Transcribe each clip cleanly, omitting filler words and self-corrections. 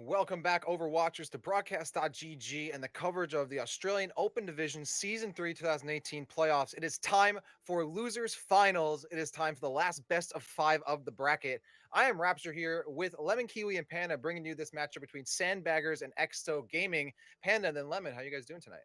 Welcome back, Overwatchers, to Broadcast.gg and the coverage of the Australian Open Division Season 3 2018 playoffs. It is time for losers finals. It is time for the last best of 5 of the bracket. I am Rapture here with Lemon, Kiwi, and Panda, bringing you this matchup between Sandbaggers and Exsto Gaming. Panda and then Lemon, how you guys doing tonight?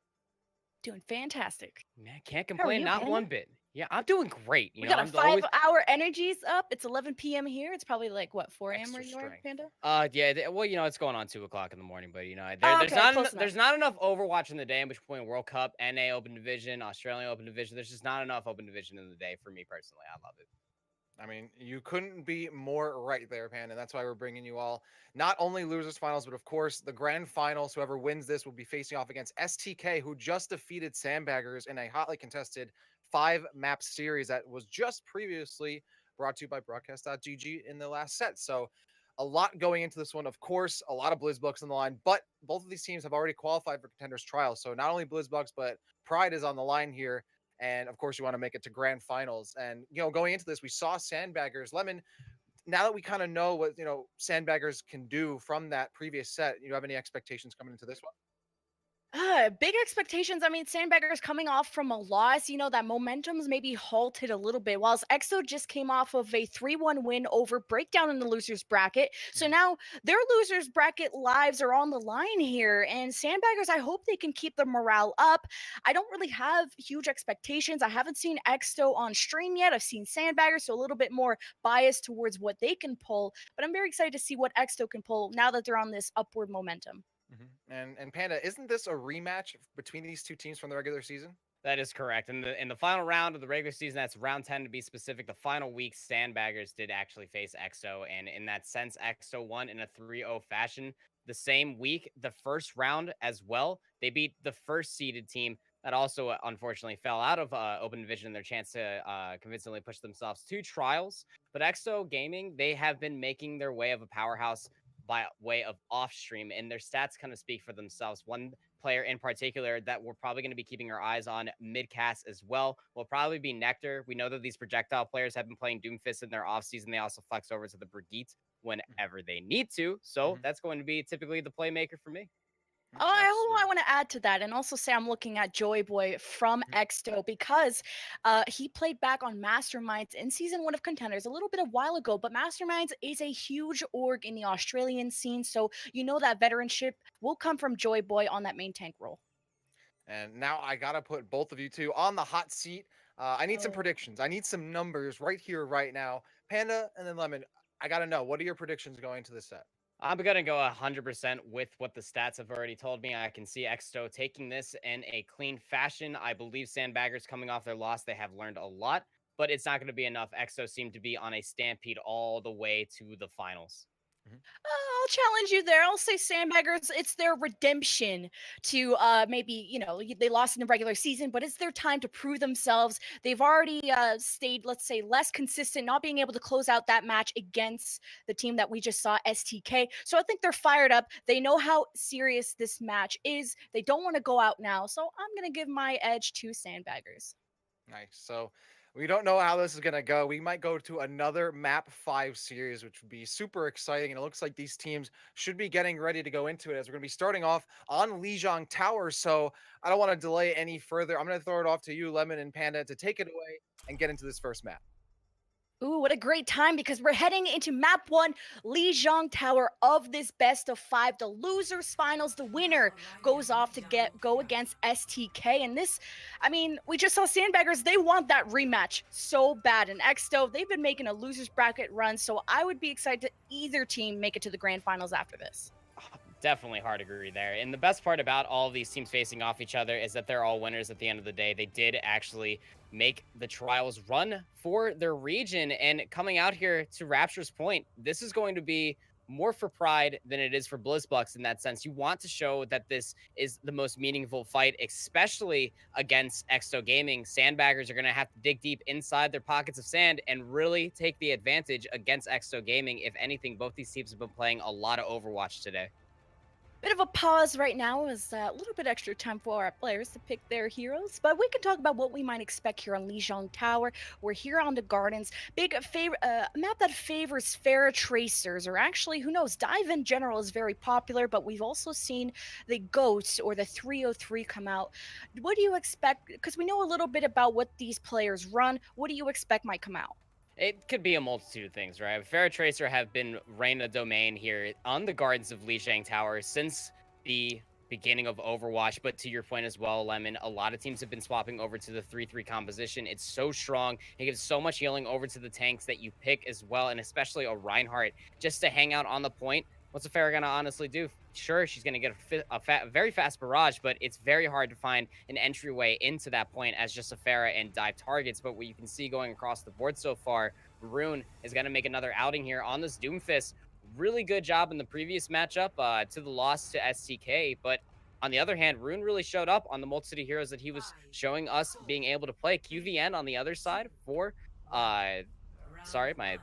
Doing fantastic. Man, can't How are complain, you, not Panda? one bit. Yeah, I'm doing great. We got our I'm always 5-hour energies up. It's 11 p.m. here. It's probably like what 4 a.m. where Extra you are, strength. Panda? yeah, well, it's going on 2 o'clock in the morning, but Oh, okay, close enough. there's not enough Overwatch in the day in between World Cup, NA Open Division, Australian Open Division. There's just not enough Open Division in the day for me personally. I love it. I mean, you couldn't be more right there, Panda. And that's why we're bringing you all not only losers finals, but of course the grand finals. Whoever wins this will be facing off against STK, who just defeated Sandbaggers in a hotly contested 5-map series that was just previously brought to you by Broadcast.gg in the last set. So a lot going into this one. Of course, a lot of BlizzBucks on the line, but both of these teams have already qualified for Contenders Trials. So not only BlizzBucks, but Pride is on the line here. And of course, you want to make it to grand finals. And, going into this, we saw Sandbaggers. Lemon, now that we kind of know what, Sandbaggers can do from that previous set, you have any expectations coming into this one? Big expectations. I mean, Sandbaggers coming off from a loss, that momentum's maybe halted a little bit. Whilst Exo just came off of a 3-1 win over Breakdown in the losers bracket. So now their losers bracket lives are on the line here. And Sandbaggers, I hope they can keep the morale up. I don't really have huge expectations. I haven't seen Exto on stream yet. I've seen Sandbaggers, so a little bit more biased towards what they can pull. But I'm very excited to see what Exto can pull now that they're on this upward momentum. And Panda, isn't this a rematch between these two teams from the regular season? That is correct. In the final round of the regular season, that's round 10 to be specific, the final week, Sandbaggers did actually face Exo. And in that sense, Exo won in a 3-0 fashion. The same week, the first round as well, they beat the first seeded team that also unfortunately fell out of Open Division in their chance to convincingly push themselves to trials. But Exo Gaming, they have been making their way of a powerhouse by way of off stream, and their stats kind of speak for themselves. One player in particular that we're probably going to be keeping our eyes on mid-cast as well will probably be Nectar. We know that these projectile players have been playing Doomfist in their offseason. They also flex over to the Brigitte whenever they need to. So that's going to be typically the playmaker for me. Oh, I want to add to that and also say I'm looking at Joy Boy from Exto because he played back on Masterminds in season 1 of Contenders a little bit a while ago, but Masterminds is a huge org in the Australian scene, so that veteranship will come from Joy Boy on that main tank role. And now I got to put both of you two on the hot seat. I need some predictions. I need some numbers right here, right now. Panda and then Lemon, I got to know, what are your predictions going into this set? I'm going to go 100% with what the stats have already told me. I can see Exto taking this in a clean fashion. I believe Sandbaggers coming off their loss, they have learned a lot, but it's not going to be enough. Exto seem to be on a stampede all the way to the finals. I'll challenge you there. I'll say Sandbaggers, it's their redemption to maybe, they lost in the regular season, but it's their time to prove themselves. They've already stayed, let's say, less consistent, not being able to close out that match against the team that we just saw, STK. So I think they're fired up. They know how serious this match is. They don't want to go out now. So I'm going to give my edge to Sandbaggers. Nice. So we don't know how this is going to go. We might go to another map 5 series, which would be super exciting. And it looks like these teams should be getting ready to go into it as we're going to be starting off on Lijiang Tower. So I don't want to delay any further. I'm going to throw it off to you, Lemon and Panda, to take it away and get into this first map. Ooh, what a great time because we're heading into map 1, Lijiang Tower of this best of 5. The losers finals, the winner goes off to go against STK. And this, we just saw Sandbaggers, they want that rematch so bad. And Exto, they've been making a losers bracket run, so I would be excited to either team make it to the grand finals after this. Definitely hard to agree there. And the best part about all of these teams facing off each other is that they're all winners at the end of the day. They did actually make the trials run for their region. And coming out here to Rapture's point, this is going to be more for Pride than it is for BlizzBucks in that sense. You want to show that this is the most meaningful fight, especially against Exto Gaming. Sandbaggers are going to have to dig deep inside their pockets of sand and really take the advantage against Exto Gaming. If anything, both these teams have been playing a lot of Overwatch today. Bit of a pause right now as a little bit extra time for our players to pick their heroes, but we can talk about what we might expect here on Lijiang Tower. We're here on the Gardens. Big map that favors fair tracers, or actually, who knows, dive in general is very popular, but we've also seen the Goats or the 303 come out. What do you expect? Because we know a little bit about what these players run. What do you expect might come out? It could be a multitude of things, right? Farrah Tracer have been reign of domain here on the Gardens of Lijiang Tower since the beginning of Overwatch. But to your point as well, Lemon, a lot of teams have been swapping over to the 3-3 composition. It's so strong. It gives so much healing over to the tanks that you pick as well, and especially a Reinhardt just to hang out on the point. What's a Farrah gonna honestly do? Sure, she's gonna get a very fast barrage, but it's very hard to find an entryway into that point as just a Farrah and dive targets. But what you can see going across the board so far, Rune is gonna make another outing here on this Doomfist. Really good job in the previous matchup to the loss to STK, but on the other hand, Rune really showed up on the multitude of heroes that he was showing us being able to play. QVN on the other side for sorry, my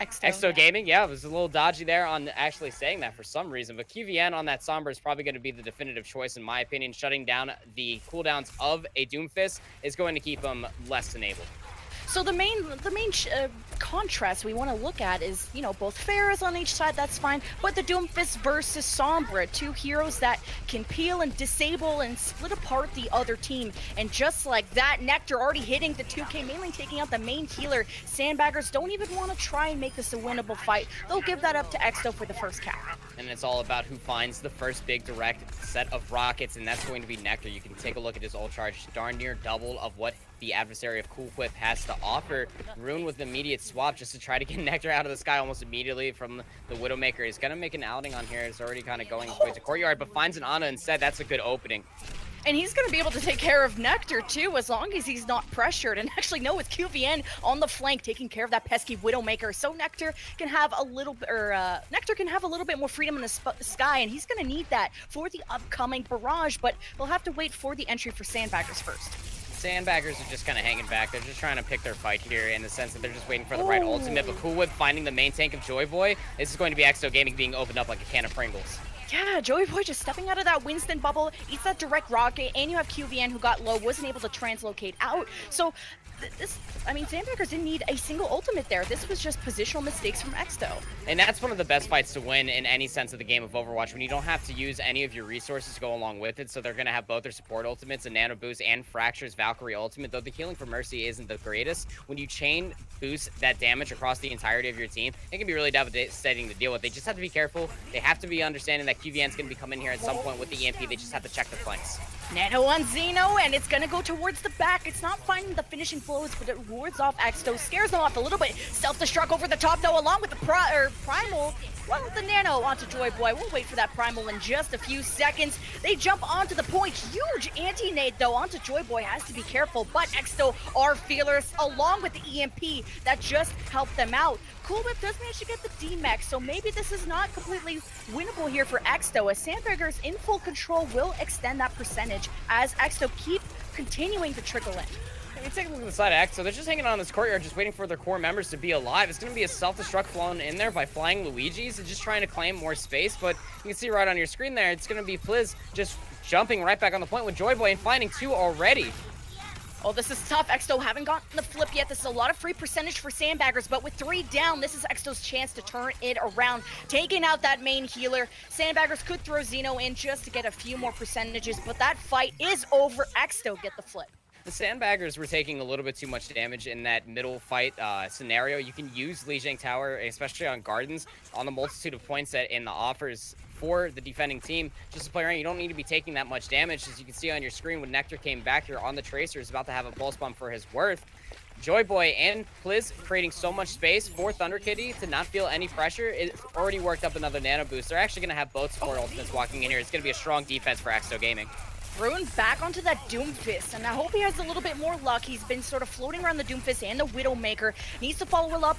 Exto Gaming, yeah, it was a little dodgy there on actually saying that for some reason, but QVN on that Sombra is probably going to be the definitive choice in my opinion. Shutting down the cooldowns of a Doomfist is going to keep them less enabled. So the main contrast we want to look at is, both Farrahs on each side, that's fine, but the Doomfist versus Sombra, two heroes that can peel and disable and split apart the other team. And just like that, Nectar already hitting the 2K, mainly taking out the main healer. Sandbaggers don't even want to try and make this a winnable fight. They'll give that up to Exto for the first cap. And it's all about who finds the first big direct set of rockets, and that's going to be Nectar. You can take a look at his ult charge, darn near double of what the adversary of Cool Whip has to offer. Rune with immediate swap just to try to get Nectar out of the sky almost immediately from the Widowmaker. He's gonna make an outing on here. It's already kind of going towards the courtyard, but finds an Ana instead. That's a good opening. And he's going to be able to take care of Nectar too, as long as he's not pressured. And actually, no, with QVN on the flank taking care of that pesky Widowmaker, so Nectar can have a little bit more freedom in the sky, and he's going to need that for the upcoming barrage. But they'll have to wait for the entry for Sandbaggers first. Sandbaggers are just kind of hanging back. They're just trying to pick their fight here in the sense that they're just waiting for the right ultimate. But Cool Whip finding the main tank of Joy Boy. This is going to be Exto Gaming being opened up like a can of Pringles. Yeah, Joey Boy just stepping out of that Winston bubble, eats that direct rocket, and you have QVN who got low, wasn't able to translocate out. So Sandbaggers didn't need a single ultimate there. This was just positional mistakes from Exto. And that's one of the best fights to win in any sense of the game of Overwatch, when you don't have to use any of your resources to go along with it. So they're going to have both their support ultimates, a Nano Boost and Fracture's Valkyrie ultimate, though the healing for Mercy isn't the greatest. When you chain boost that damage across the entirety of your team, it can be really devastating to deal with. They just have to be careful. They have to be understanding that QVN's going to be coming here at some point with the EMP. They just have to check the flanks. Nano on Xeno, and it's gonna go towards the back. It's not finding the finishing blows, but it wards off Exto, scares them off a little bit. Self-destruct over the top, though, along with the Primal. Well, the Nano onto Joy Boy. We'll wait for that Primal in just a few seconds. They jump onto the point. Huge anti-nade, though, onto Joy Boy. Has to be careful, but Exto are fearless, along with the EMP that just helped them out. Cool Whip does manage to get the D-Mech, so maybe this is not completely winnable here for Exto, as Sandbaggers in full control will extend that percentage as Exto keep continuing to trickle in. I mean, take a look at the side of Exto. They're just hanging on this courtyard, just waiting for their core members to be alive. It's going to be a self-destruct flown in there by flying Luigi's and just trying to claim more space, but you can see right on your screen there, it's going to be Pliz just jumping right back on the point with Joy Boy and finding two already. Oh, this is tough. Exto haven't gotten the flip yet. This is a lot of free percentage for Sandbaggers, but with 3 down, this is Exto's chance to turn it around. Taking out that main healer. Sandbaggers could throw Xeno in just to get a few more percentages, but that fight is over. Exto get the flip. The Sandbaggers were taking a little bit too much damage in that middle fight scenario. You can use Lijiang Tower, especially on Gardens, on the multitude of points that in the offers for the defending team. Just to play around, you don't need to be taking that much damage. As you can see on your screen, when Nectar came back here on the Tracer, is about to have a pulse bomb for his worth. Joy Boy and Pliz creating so much space for Thunder Kitty to not feel any pressure. It already worked up another Nano Boost. They're actually going to have both support ultimates walking in here. It's going to be a strong defense for Exto Gaming. Rune back onto that Doomfist, and I hope he has a little bit more luck. He's been sort of floating around the Doomfist and the Widowmaker. Needs to follow up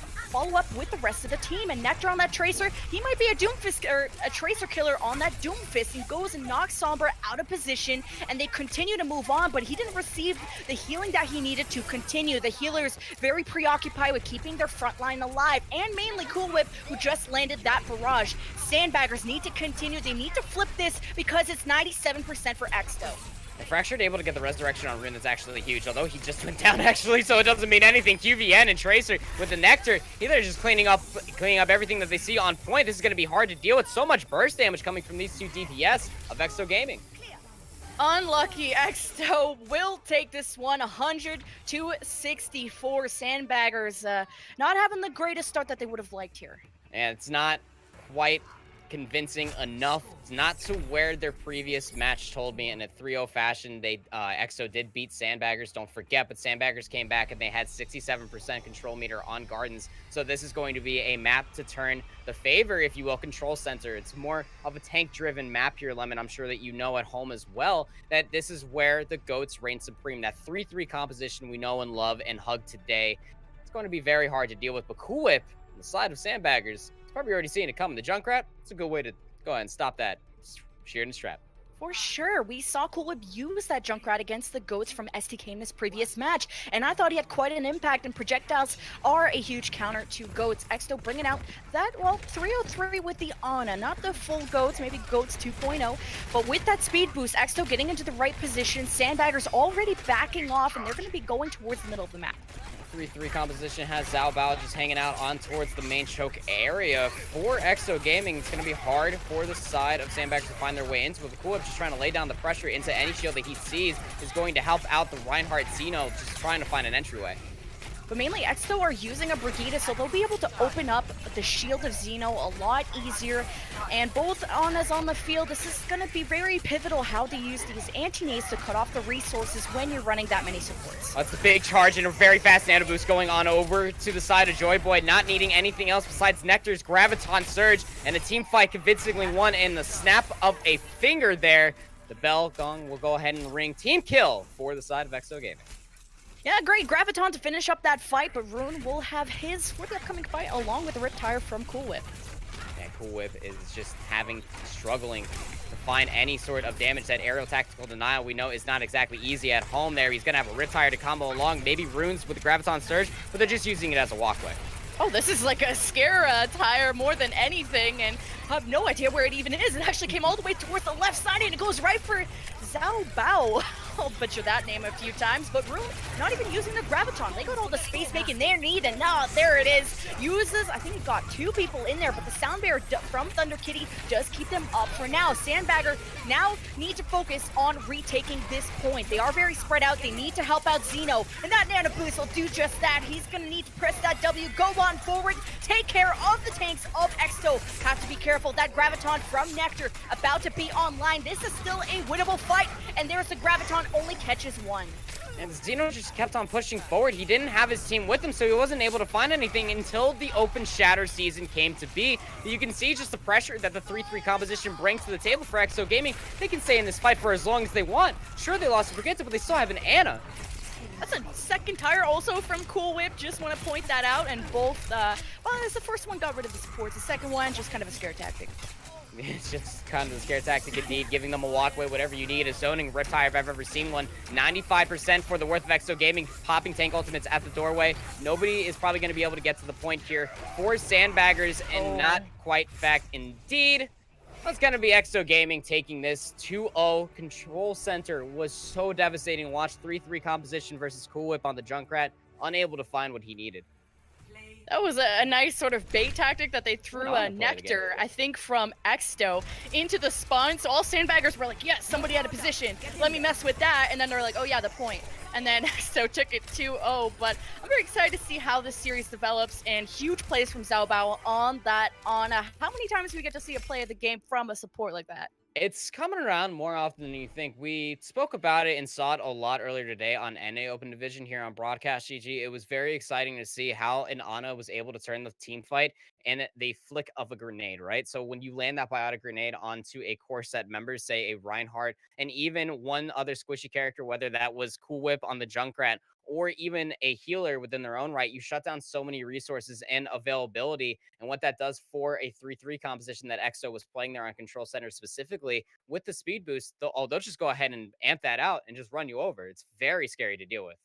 with the rest of the team. And Nectar on that Tracer, he might be a Doomfist or a Tracer killer on that Doomfist. He goes and knocks Sombra out of position, and they continue to move on, but he didn't receive the healing that he needed to continue. The healers very preoccupied with keeping their front line alive, and mainly Cool Whip, who just landed that barrage. Sandbaggers need to continue. They need to flip this because it's 97% for Exto. And Fractured able to get the resurrection on Rune, that's actually huge, although he just went down actually, so it doesn't mean anything. QVN and Tracer with the Nectar, they're just cleaning up everything that they see on point. This is going to be hard to deal with. So much burst damage coming from these two DPS of Exto Gaming. Unlucky. Exto will take this one 100 to 64. Sandbaggers not having the greatest start that they would have liked here. And it's not quite convincing enough. It's not to where their previous match told me in a 3-0 fashion. They Exo did beat Sandbaggers, don't forget, but Sandbaggers came back and they had 67% control meter on Gardens. So this is going to be a map to turn the favor, if you will, Control Center. It's more of a tank-driven map here, Lemon. I'm sure that you know at home as well that this is where the GOATs reign supreme. That 3-3 composition we know and love and hug today. It's going to be very hard to deal with, but Cool Whip on the side of Sandbaggers, probably already seeing it coming. The Junkrat, it's a good way to go ahead and stop that. Sheared and strap. For sure. We saw Cool Whip use that Junkrat against the GOATs from STK in this previous match, and I thought he had quite an impact, and projectiles are a huge counter to GOATs. Exto bringing out that, well, 303 with the Ana, not the full GOATs, maybe GOATs 2.0, but with that speed boost, Exto getting into the right position, Sandbaggers already backing off, and they're going to be going towards the middle of the map. 3-3 composition has Zhao Bao just hanging out on towards the main choke area. For Exo Gaming, it's going to be hard for the side of Sandbaggers to find their way into it. The Cool Whip just trying to lay down the pressure into any shield that he sees is going to help out the Reinhardt Xeno, just trying to find an entryway. But mainly Exto are using a Brigida, so they'll be able to open up the shield of Xeno a lot easier. And both Anas on the field, this is going to be very pivotal how to use these anti-nades to cut off the resources when you're running that many supports. That's a big charge and a very fast nano boost going on over to the side of Joy Boy, not needing anything else besides Nectar's Graviton Surge, and a team fight convincingly won in the snap of a finger there. The bell gong will go ahead and ring. Team kill for the side of Exo Gaming. Yeah, great Graviton to finish up that fight, but Rune will have his for the upcoming fight along with the Riptire from Cool Whip. Yeah, Cool Whip is just struggling to find any sort of damage. That aerial tactical denial we know is not exactly easy at home there. He's going to have a Riptire to combo along, maybe Runes with the Graviton Surge, but they're just using it as a walkway. Oh, this is like a scare tire more than anything, and I have no idea where it even is. It actually came all the way towards the left side, and it goes right for Zhao Bao. I'll butcher that name a few times, but Rune not even using the Graviton. They got all the space making their need, and now there it is. Uses, I think he got 2 people in there, but the Sound Bear from Thunder Kitty does keep them up for now. Sandbagger now need to focus on retaking this point. They are very spread out. They need to help out Xeno, and that Nano Boost will do just that. He's going to need to press that W, go on forward, take care of the tanks of Exto. Have to be careful. That Graviton from Nectar about to be online. This is still a winnable fight, and there's the Graviton only catches 1. And Xeno just kept on pushing forward. He didn't have his team with him, so he wasn't able to find anything until the open Shatter season came to be. You can see just the pressure that the 3-3 composition brings to the table for Exo Gaming. They can stay in this fight for as long as they want. Sure, they lost to Brigitte, but they still have an Ana. That's a second tire also from Cool Whip. Just want to point that out. And both, well, as the first one got rid of the supports, the second one just kind of a scare tactic. It's just kind of the scare tactic indeed, giving them a walkway, whatever you need. A zoning Riptire if I've ever seen one. 95% for the worth of Exo Gaming. Popping tank ultimates at the doorway. Nobody is probably going to be able to get to the point here for Sandbaggers, and not quite fact indeed. That's going to be Exo Gaming taking this 2-0. Control Center was so devastating. Watch 3-3 composition versus Cool Whip on the Junkrat. Unable to find what he needed. That was a nice sort of bait tactic that they threw a Nectar, I think, from Exto into the spawn. So all Sandbaggers were like, yes, somebody had a position. Let me mess with that. And then they're like, oh, yeah, the point. And then Exto took it 2-0. But I'm very excited to see how this series develops. And huge plays from Zhao Bao on that Ana. How many times do we get to see a play of the game from a support like that? It's coming around more often than you think. We spoke about it and saw it a lot earlier today on NA Open Division here on Broadcast.gg. It was very exciting to see how an Ana was able to turn the team fight in the flick of a grenade, right? So when you land that biotic grenade onto a core set member, say a Reinhardt, and even one other squishy character, whether that was Cool Whip on the Junkrat or even a healer within their own right, you shut down so many resources and availability. And what that does for a 3-3 composition that Exo was playing there on Control Center specifically with the speed boost, they'll just go ahead and amp that out and just run you over. It's very scary to deal with.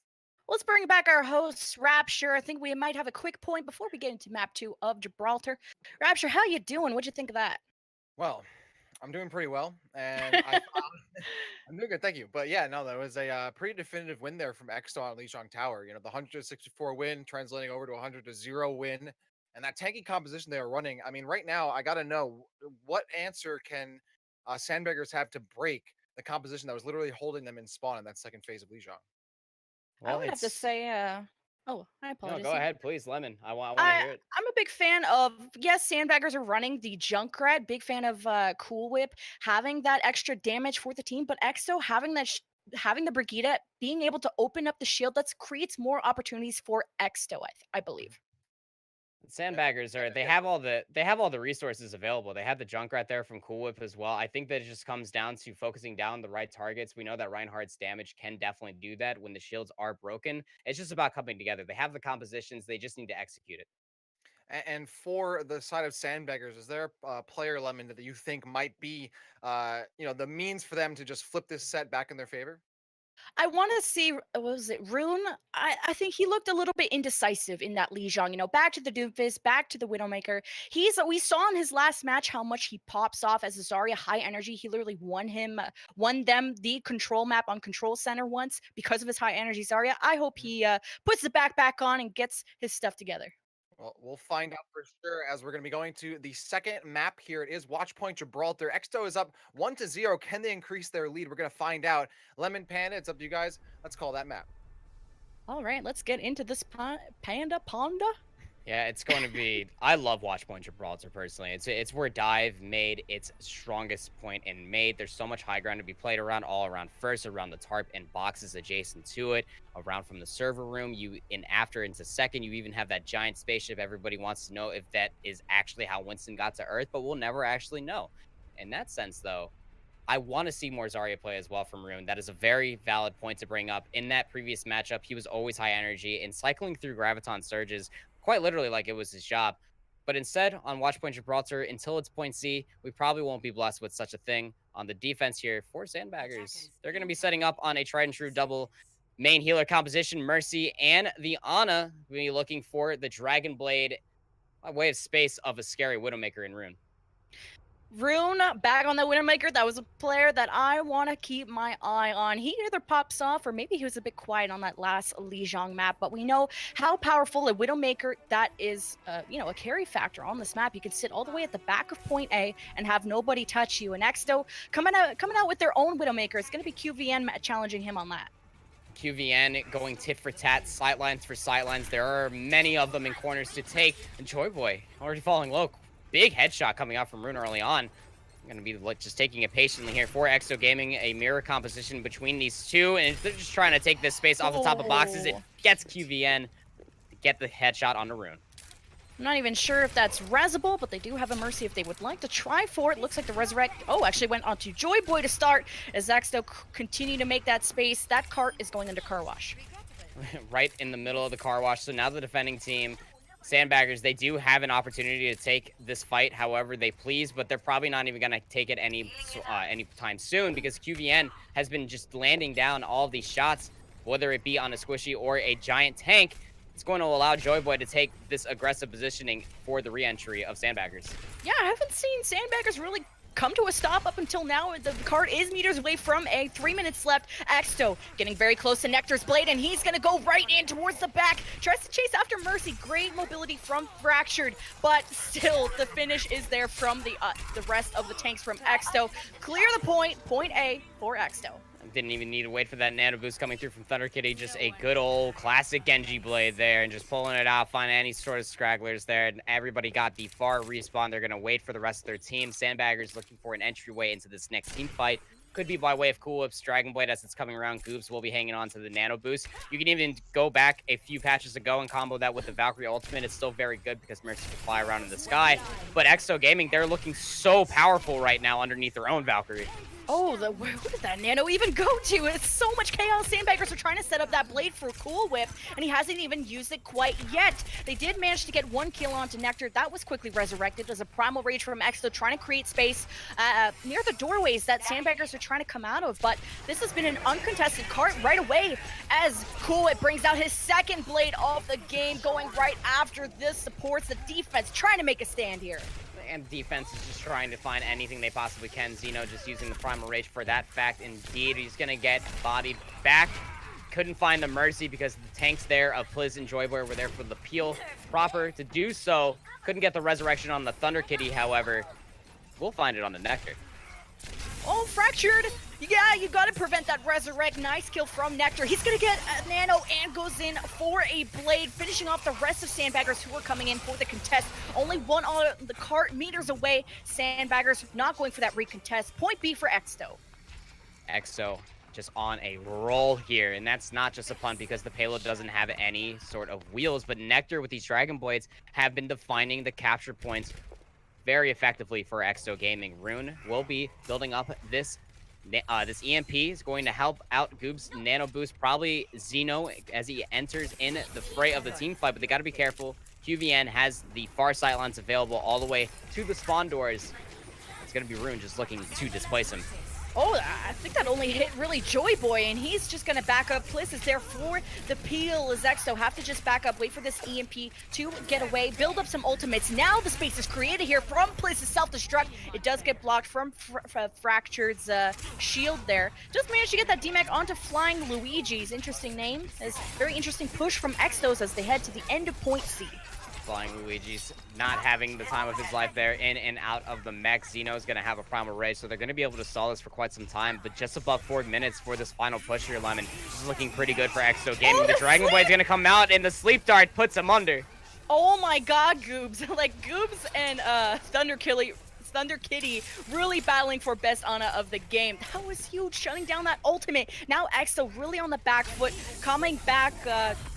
Let's bring back our host, Rapture. I think we might have a quick point before we get into map 2 of Gibraltar. Rapture, how you doing? What'd you think of that? Well, I'm doing pretty well, and I I'm doing good, thank you. But yeah, no, that was a pretty definitive win there from Exto on Lijiang Tower. You know, the 164 win translating over to 100-0 win, and that tanky composition they were running. I mean, right now I got to know what answer can Sandbaggers have to break the composition that was literally holding them in spawn in that second phase of Lijiang. I Well, would have to it's say, oh, I no, apologize. go ahead, please, Lemon. I want to I hear it. I'm a big fan of, yes, Sandbaggers are running the Junkrat. Big fan of Cool Whip having that extra damage for the team, but Exo having that having the Brigida being able to open up the shield that creates more opportunities for Exto. I believe. Yeah, Sandbaggers are they have all the resources available. They have the Junkrat there from Cool Whip as well. I think that it just comes down to focusing down the right targets. We know that Reinhardt's damage can definitely do that when the shields are broken. It's just about coming together. They have the compositions, they just need to execute it. And for the side of Sandbaggers, is there a player Lemon that you think might be, the means for them to just flip this set back in their favor? I want to see, what was it, Rune? I think he looked a little bit indecisive in that Lijiang. Back to the Doomfist, back to the Widowmaker. We saw in his last match how much he pops off as a Zarya high energy. He literally won them the control map on Control Center once because of his high energy Zarya. I hope he puts the back on and gets his stuff together. Well, we'll find out for sure as we're going to be going to the second map here. It is Watchpoint Gibraltar. Exto is up 1-0. Can they increase their lead? We're going to find out. Lemon Panda, it's up to you guys. Let's call that map. All right, let's get into this Panda Ponda. Yeah, it's going to be. I love Watchpoint Gibraltar personally. It's where Dive made its strongest point and made. There's so much high ground to be played around, all around first, around the tarp and boxes adjacent to it, around from the server room. You in after into second. You even have that giant spaceship. Everybody wants to know if that is actually how Winston got to Earth, but we'll never actually know. In that sense, though, I want to see more Zarya play as well from Rune. That is a very valid point to bring up. In that previous matchup, he was always high energy and cycling through Graviton surges quite literally like it was his job. But instead, on Watchpoint Gibraltar, until it's point C, we probably won't be blessed with such a thing. On the defense here for Sandbaggers, they're going to be setting up on a tried and true double main healer composition. Mercy and the Ana will be looking for the Dragon Blade by way of space of a scary Widowmaker in Rune. Rune back on the Widowmaker. That was a player that I want to keep my eye on. He either pops off or maybe he was a bit quiet on that last Lijiang map, but we know how powerful a Widowmaker that is, a carry factor on this map. You can sit all the way at the back of point A and have nobody touch you. And Exto coming out with their own Widowmaker. It's going to be QVN challenging him on that. QVN going tit for tat, sightlines for sightlines. There are many of them in corners to take. And Joy Boy already falling low. Big headshot coming out from Rune early on. I'm going to be just taking it patiently here for Exto Gaming. A mirror composition between these two. And they're just trying to take this space off the top of boxes. It gets QVN to get the headshot onto Rune. I'm not even sure if that's resable, but they do have a Mercy if they would like to try for it. Looks like the Resurrect, actually went onto Joy Boy to start as Exto continue to make that space. That cart is going into car wash. Right in the middle of the car wash. So now the defending team, Sandbaggers, they do have an opportunity to take this fight however they please, but they're probably not even going to take it any time soon because QVN has been just landing down all of these shots, whether it be on a squishy or a giant tank. It's going to allow Joy Boy to take this aggressive positioning for the re-entry of Sandbaggers. Yeah, I haven't seen Sandbaggers really come to a stop up until now. The card is meters away from 3 minutes left. Exto getting very close to Nectar's Blade, and he's going to go right in towards the back. Tries to chase after Mercy. Great mobility from Fractured, but still the finish is there from the rest of the tanks from Exto. Clear the point A for Exto. Didn't even need to wait for that nano boost coming through from Thunder Kitty. Just a good old classic Genji blade there and just pulling it out, finding any sort of scragglers there. And everybody got the far respawn. They're going to wait for the rest of their team. Sandbaggers looking for an entryway into this next team fight. Could be by way of Cool Whip's Dragon Blade as it's coming around. Goobs will be hanging on to the Nano Boost. You can even go back a few patches ago and combo that with the Valkyrie ultimate. It's still very good because Mercy can fly around in the sky. But Exto Gaming, they're looking so powerful right now underneath their own Valkyrie. Oh, where did that Nano even go to? It's so much chaos. Sandbaggers are trying to set up that blade for Cool Whip, and he hasn't even used it quite yet. They did manage to get 1 kill onto Nectar. That was quickly resurrected. There's a Primal Rage from Exto trying to create space near the doorways that Sandbaggers are trying to come out of. But this has been an uncontested cart right away as Cool Whip brings out his second blade of the game, going right after this. Supports the defense, trying to make a stand here. And defense is just trying to find anything they possibly can. Xeno just using the Primal Rage for that fact. Indeed, he's going to get bodied back. Couldn't find the Mercy because the tanks there of Pliz and Joyboy were there for the peel proper to do so. Couldn't get the resurrection on the Thunder Kitty, however. We'll find it on the Nectar. Oh, Fractured! Yeah, you gotta prevent that resurrect. Nice kill from Nectar. He's gonna get a Nano and goes in for a blade, finishing off the rest of Sandbaggers who are coming in for the contest. Only one on the cart, meters away. Sandbaggers not going for that recontest. Point B for Exto. Exto just on a roll here, and that's not just a punt because the payload doesn't have any sort of wheels, but Nectar with these Dragon Blades have been defining the capture points very effectively for Exto Gaming. Rune will be building up this EMP is going to help out Goob's Nano Boost, probably Xeno as he enters in the fray of the team fight, but they got to be careful. QVN has the far sightlines available all the way to the spawn doors. It's going to be Rune just looking to displace him. Oh, I think that only hit really Joyboy, and he's just going to back up. Pliz is there for the peel as Exto have to just back up, wait for this EMP to get away, build up some ultimates. Now the space is created here from Pliz's self-destruct. It does get blocked from Fractured's shield there. Just managed to get that DMAC onto Flying Luigi's. Interesting name. It's very interesting push from Extos as they head to the end of point C. Flying Luigi's not having the time of his life there, in and out of the mech. Xeno's going to have a Primal Rage, so they're going to be able to stall this for quite some time, but just above 4 minutes for this final push here, Lemon. This is looking pretty good for Exto Gaming. The Dragon Blade's going to come out, and the Sleep Dart puts him under. Oh my god, Goobs. Like, Goobs and Thunder Kitty really battling for best Ana of the game. That was huge, shutting down that ultimate. Now Exto really on the back foot, coming back,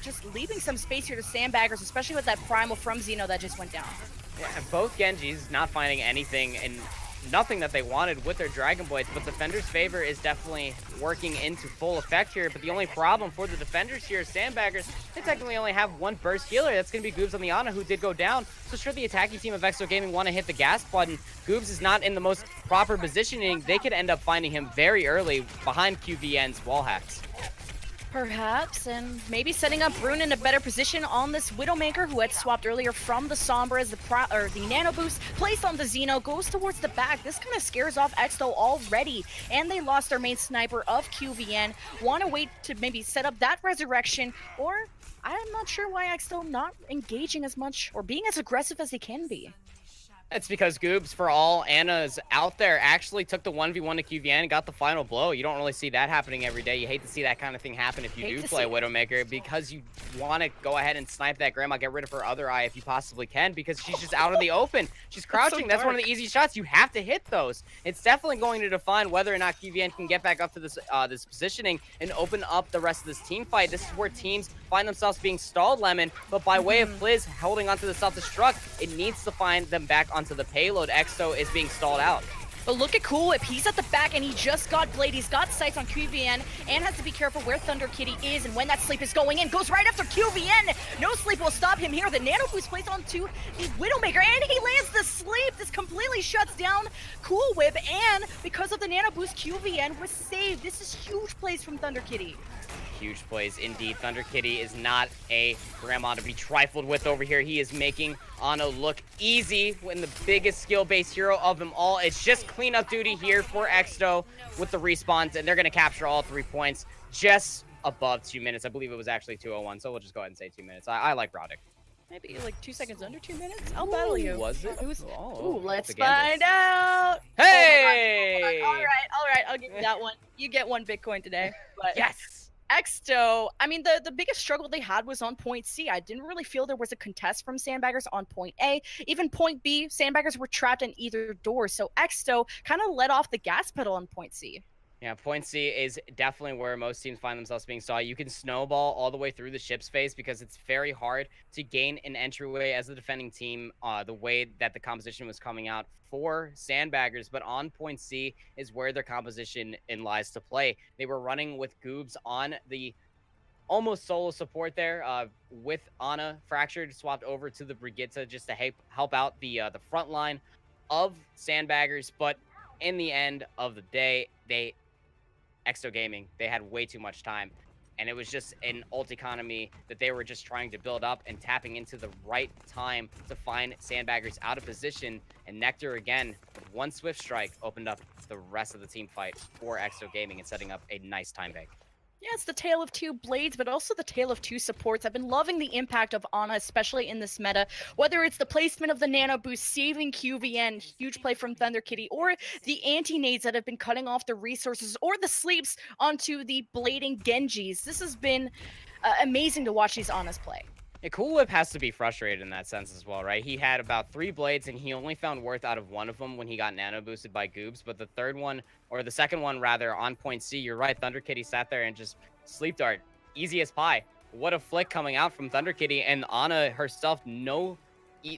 just leaving some space here to Sandbaggers, especially with that Primal from Xeno that just went down. Yeah, both Genjis not finding anything and nothing that they wanted with their Dragon Blades, but Defender's favor is definitely working into full effect here. But the only problem for the Defenders here is Sandbaggers. They technically only have one burst healer. That's going to be Goobs on the Ana, who did go down. So sure, the attacking team of Exto Gaming want to hit the gas button. Goobs is not in the most proper positioning. They could end up finding him very early behind QVN's wall hacks. Perhaps, and maybe setting up Rune in a better position on this Widowmaker, who had swapped earlier from the Sombra as the Nano Boost placed on the Xeno, goes towards the back. This kind of scares off Exto already, and they lost their main sniper of QVN. Want to wait to maybe set up that resurrection, or I'm not sure why Exto not engaging as much or being as aggressive as they can be. It's because Goobs, for all Ana's out there, actually took the 1v1 to QVN and got the final blow. You don't really see that happening every day. You hate to see that kind of thing happen if you do play Widowmaker, because you want to go ahead and snipe that grandma, get rid of her other eye if you possibly can, because she's just out in the open. She's crouching. That's one of the easy shots. You have to hit those. It's definitely going to define whether or not QVN can get back up to this this positioning and open up the rest of this team fight. This is where teams find themselves being stalled, Lemon, but by way of Pliz holding onto the self-destruct, it needs to find them back onto the payload. Exto is being stalled out. But look at Cool Whip. He's at the back, and he just got Blade. He's got sights on QVN, and has to be careful where Thunder Kitty is, and when that sleep is going in. Goes right after QVN. No sleep will stop him here. The Nano Boost placed onto the Widowmaker, and he lands the sleep. This completely shuts down Cool Whip, and because of the Nano Boost, QVN was saved. This is huge plays from Thunder Kitty. Huge plays indeed. Thunder Kitty is not a grandma to be trifled with over here. He is making Ana look easy when the biggest skill-based hero of them all. It's just cleanup duty here for Exto with the respawns, and they're going to capture all 3 points just above 2 minutes. I believe it was actually 2:01, so we'll just go ahead and say 2 minutes. I like Roddick. Maybe like 2 seconds under 2 minutes? I'll battle you. Was it? Ooh, let's find out. Hey! Oh all right. I'll give you that one. You get 1 Bitcoin today. But Yes! Exto, I mean, the biggest struggle they had was on point C. I didn't really feel there was a contest from Sandbaggers on point A. Even point B, Sandbaggers were trapped in either door. So Exto kind of let off the gas pedal on point C. Yeah, point C is definitely where most teams find themselves being saw. You can snowball all the way through the ship space because it's very hard to gain an entryway as the defending team, the way that the composition was coming out for Sandbaggers. But on point C is where their composition in lies to play. They were running with Goobs on the almost solo support there, with Ana fractured, swapped over to the Brigitte just to help out the front line of Sandbaggers. But in the end of the day, Exto Gaming, they had way too much time. And it was just an ult economy that they were just trying to build up and tapping into the right time to find Sandbaggers out of position. And Nectar, again, with one swift strike, opened up the rest of the team fight for Exto Gaming and setting up a nice time bank. Yeah, it's the tale of two blades, but also the tale of two supports. I've been loving the impact of Ana, especially in this meta. Whether it's the placement of the nano boost, saving QVN, huge play from Thunder Kitty, or the anti-nades that have been cutting off the resources, or the sleeps onto the blading Genjis. This has been amazing to watch these Anas play. Yeah, Cool Whip has to be frustrated in that sense as well, right? He had about 3 blades, and he only found worth out of one of them when he got nano boosted by Goobs. But the third one, or the second one rather, on point C, you're right, Thunder Kitty sat there and just sleep dart. Easy as pie. What a flick coming out from Thunder Kitty, and Ana herself,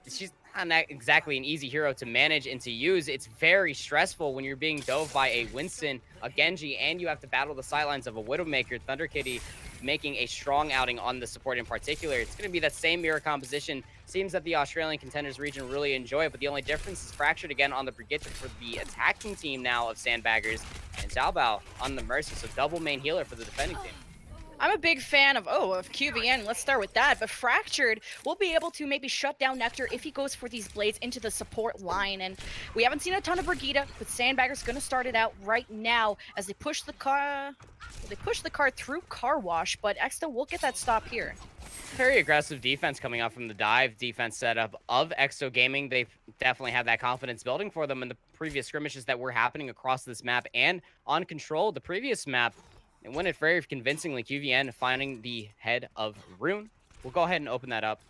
she's not exactly an easy hero to manage and to use. It's very stressful when you're being dove by a Winston, a Genji, and you have to battle the sidelines of a Widowmaker. Thunder Kitty making a strong outing on the support in particular. It's going to be that same mirror composition. Seems that the Australian contenders region really enjoy it, but the only difference is fractured again on the Brigitte for the attacking team now of Sandbaggers, and Xiaobao on the Mercy, so double main healer for the defending team. I'm a big fan of QVN. Let's start with that. But Fractured will be able to maybe shut down Nectar if he goes for these blades into the support line. And we haven't seen a ton of Brigitte, but Sandbagger's going to start it out right now as they push the car. They push the car through car wash, but Exto will get that stop here. Very aggressive defense coming out from the dive defense setup of Exto Gaming. They've definitely had that confidence building for them in the previous skirmishes that were happening across this map and on Control, the previous map. And win it very convincingly. QVN finding the head of Rune. We'll go ahead and open that up.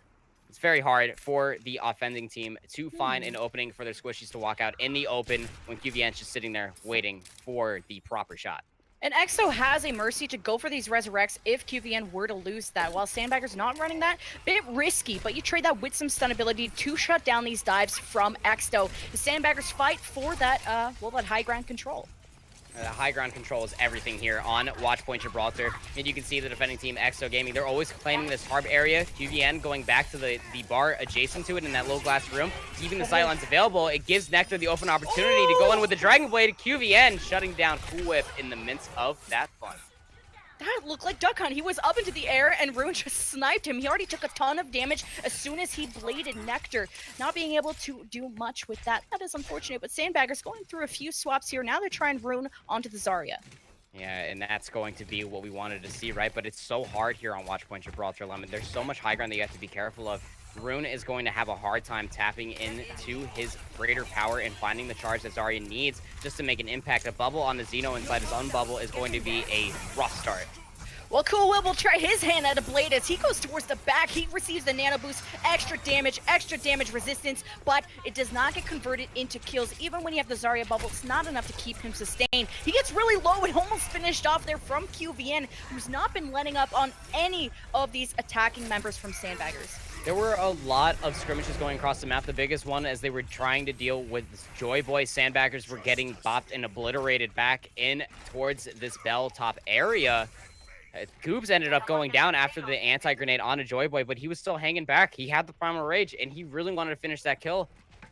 It's very hard for the offending team to find an opening for their squishies to walk out in the open when QVN's just sitting there waiting for the proper shot. And Exo has a Mercy to go for these Resurrects if QVN were to lose that. While Sandbagger's not running that, bit risky, but you trade that with some stun ability to shut down these dives from Exto. The Sandbaggers fight for that, that high ground control. The high ground control is everything here on Watchpoint Gibraltar. And you can see the defending team, Exto Gaming, they're always claiming this harp area. QVN going back to the bar adjacent to it in that low glass room, keeping the sightlines available. It gives Nectar the open opportunity to go in with the Dragon Blade. QVN shutting down Cool Whip in the midst of that fun. That looked like Duck Hunt. He was up into the air and Rune just sniped him. He already took a ton of damage as soon as he bladed Nectar. Not being able to do much with that. That is unfortunate, but Sandbagger's going through a few swaps here. Now they're trying Rune onto the Zarya. Yeah, and that's going to be what we wanted to see, right? But it's so hard here on Watchpoint Gibraltar Lemon. There's so much high ground that you have to be careful of. Rune is going to have a hard time tapping into his greater power and finding the charge that Zarya needs just to make an impact. A bubble on the Xeno inside his own bubble is going to be a rough start. Well, Cool Whip will try his hand at a blade as he goes towards the back. He receives the nano boost, extra damage resistance, but it does not get converted into kills. Even when you have the Zarya bubble, it's not enough to keep him sustained. He gets really low and almost finished off there from QVN, who's not been letting up on any of these attacking members from Sandbaggers. There were a lot of skirmishes going across the map. The biggest one as they were trying to deal with this Joy Boy. Sandbaggers were getting bopped and obliterated back in towards this bell top area. Goobs ended up going down after the anti-grenade on a Joy Boy, but he was still hanging back. He had the Primal Rage, and he really wanted to finish that kill.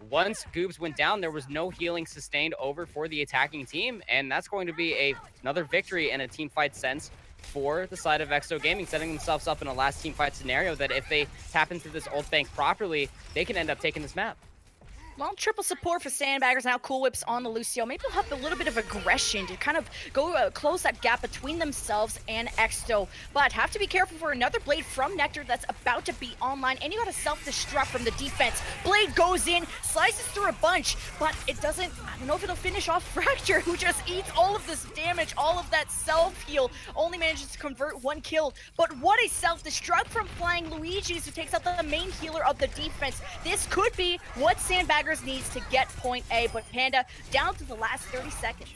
Once Goobs went down, there was no healing sustained over for the attacking team, and that's going to be another victory in a team fight sense for the side of Exto Gaming, setting themselves up in a last team fight scenario that if they tap into this ult bank properly, they can end up taking this map. Well, triple support for Sandbaggers. Now Cool Whip's on the Lucio. Maybe they'll have a little bit of aggression to kind of go close that gap between themselves and Exto. But have to be careful for another blade from Nectar that's about to be online. And you got a self-destruct from the defense. Blade goes in, slices through a bunch, but it doesn't, I don't know if it'll finish off Fracture, who just eats all of this damage, all of that self-heal. Only manages to convert one kill. But what a self-destruct from Flying Luigi's, who takes out the main healer of the defense. This could be what Sandbaggers needs to get point A, but Panda down to the last 30 seconds.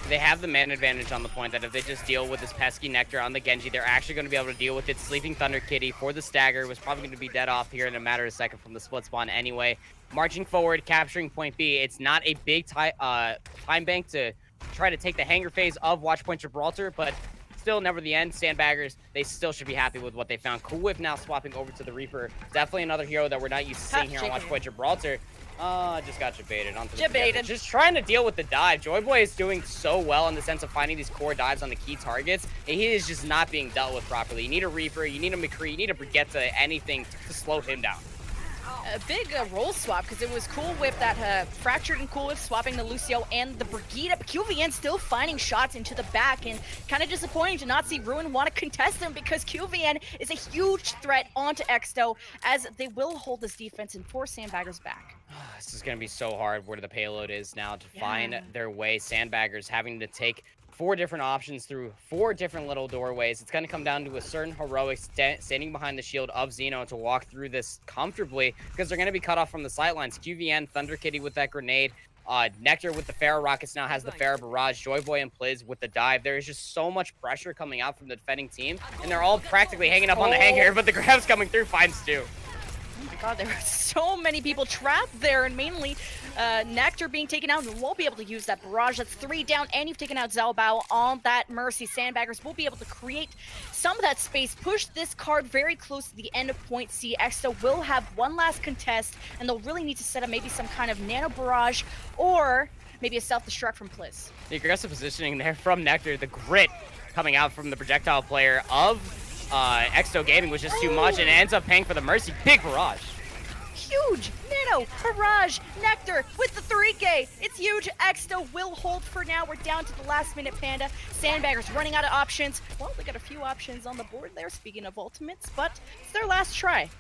They have the man advantage on the point that if they just deal with this pesky Nectar on the Genji, they're actually going to be able to deal with it. Sleeping Thunder Kitty for the stagger was probably going to be dead off here in a matter of seconds from the split spawn anyway. Marching forward, capturing point B. It's not a big time bank to try to take the hanger phase of Watchpoint Gibraltar, but still, never the end. Sandbaggers, they still should be happy with what they found. Cool Whip now swapping over to the Reaper. Definitely another hero that we're not used to seeing here on Watchpoint Gibraltar. Just got jebaited onto the projector. Just trying to deal with the dive. Joyboy is doing so well in the sense of finding these core dives on the key targets, and he is just not being dealt with properly. You need a Reaper, you need a McCree, you need a Brigitte, anything to slow him down. A big role swap, because it was Cool Whip that fractured and Cool Whip swapping the Lucio and the Brigitte. QVN still finding shots into the back, and kind of disappointing to not see Ruin want to contest them, because QVN is a huge threat onto Exto, as they will hold this defense and force Sandbaggers back. This is going to be so hard where the payload is now to find their way. Sandbaggers having to take 4 different options through 4 different little doorways. It's going to come down to a certain heroic standing behind the shield of Xeno to walk through this comfortably, because they're going to be cut off from the sidelines. QVN, Thunder Kitty with that grenade. Nectar with the Pharaoh Rockets now has the Pharaoh Barrage. Joyboy and Pliz with the dive. There is just so much pressure coming out from the defending team, and they're all practically hanging up on the hanger, but the grab's coming through finds two. Oh my god, there are so many people trapped there, and mainly Nectar being taken out, and won't be able to use that barrage. That's 3 down, and you've taken out Zhaobao on that Mercy. Sandbaggers will be able to create some of that space, push this card very close to the end of point C. Exto will have one last contest, and they'll really need to set up maybe some kind of nano barrage, or maybe a self-destruct from Pliz. The aggressive positioning there from Nectar, the grit coming out from the projectile player of Exto Gaming was just too much, and it ends up paying for the Mercy. Big barrage. Huge nano barrage. Nectar with the 3K. It's huge. Exto will hold for now. We're down to the last minute, Panda. Sandbaggers running out of options. Well, they got a few options on the board there, speaking of ultimates, but it's their last try.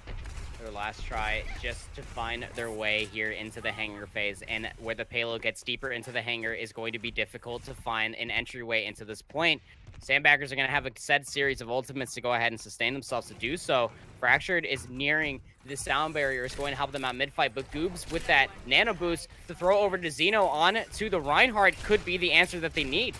Their last try just to find their way here into the hangar phase, and where the payload gets deeper into the hangar is going to be difficult to find an entryway into this point. Sandbaggers are going to have a set series of ultimates to go ahead and sustain themselves to do so. Fractured is nearing the sound barrier, is going to help them out mid-fight, but Goobs with that nano boost to throw over to Xeno on to the Reinhardt could be the answer that they need.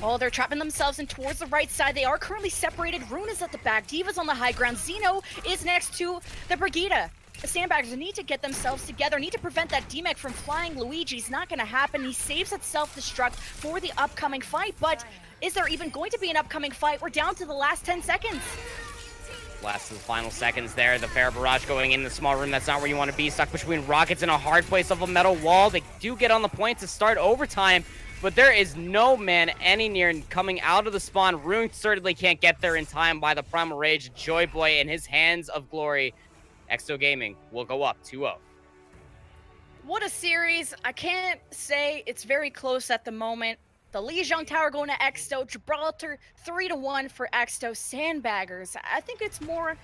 Oh, they're trapping themselves in towards the right side. They are currently separated. Rune is at the back. Diva's on the high ground. Xeno is next to the Brigitte. The Sandbaggers need to get themselves together, need to prevent that D-Mech from flying. Luigi's not going to happen. He saves that self-destruct for the upcoming fight, but is there even going to be an upcoming fight? We're down to the last 10 seconds. Last of the final seconds there. The Pharaoh Barrage going in the small room. That's not where you want to be. Stuck between rockets in a hard place of a metal wall. They do get on the point to start overtime, but there is no man any near coming out of the spawn. Rune certainly can't get there in time by the Primal Rage. Joyboy in his hands of glory. Exto Gaming will go up 2-0. What a series. I can't say it's very close at the moment. The Lijiang Tower going to Exto. Gibraltar 3-1 for Exto. Sandbaggers, I think it's more,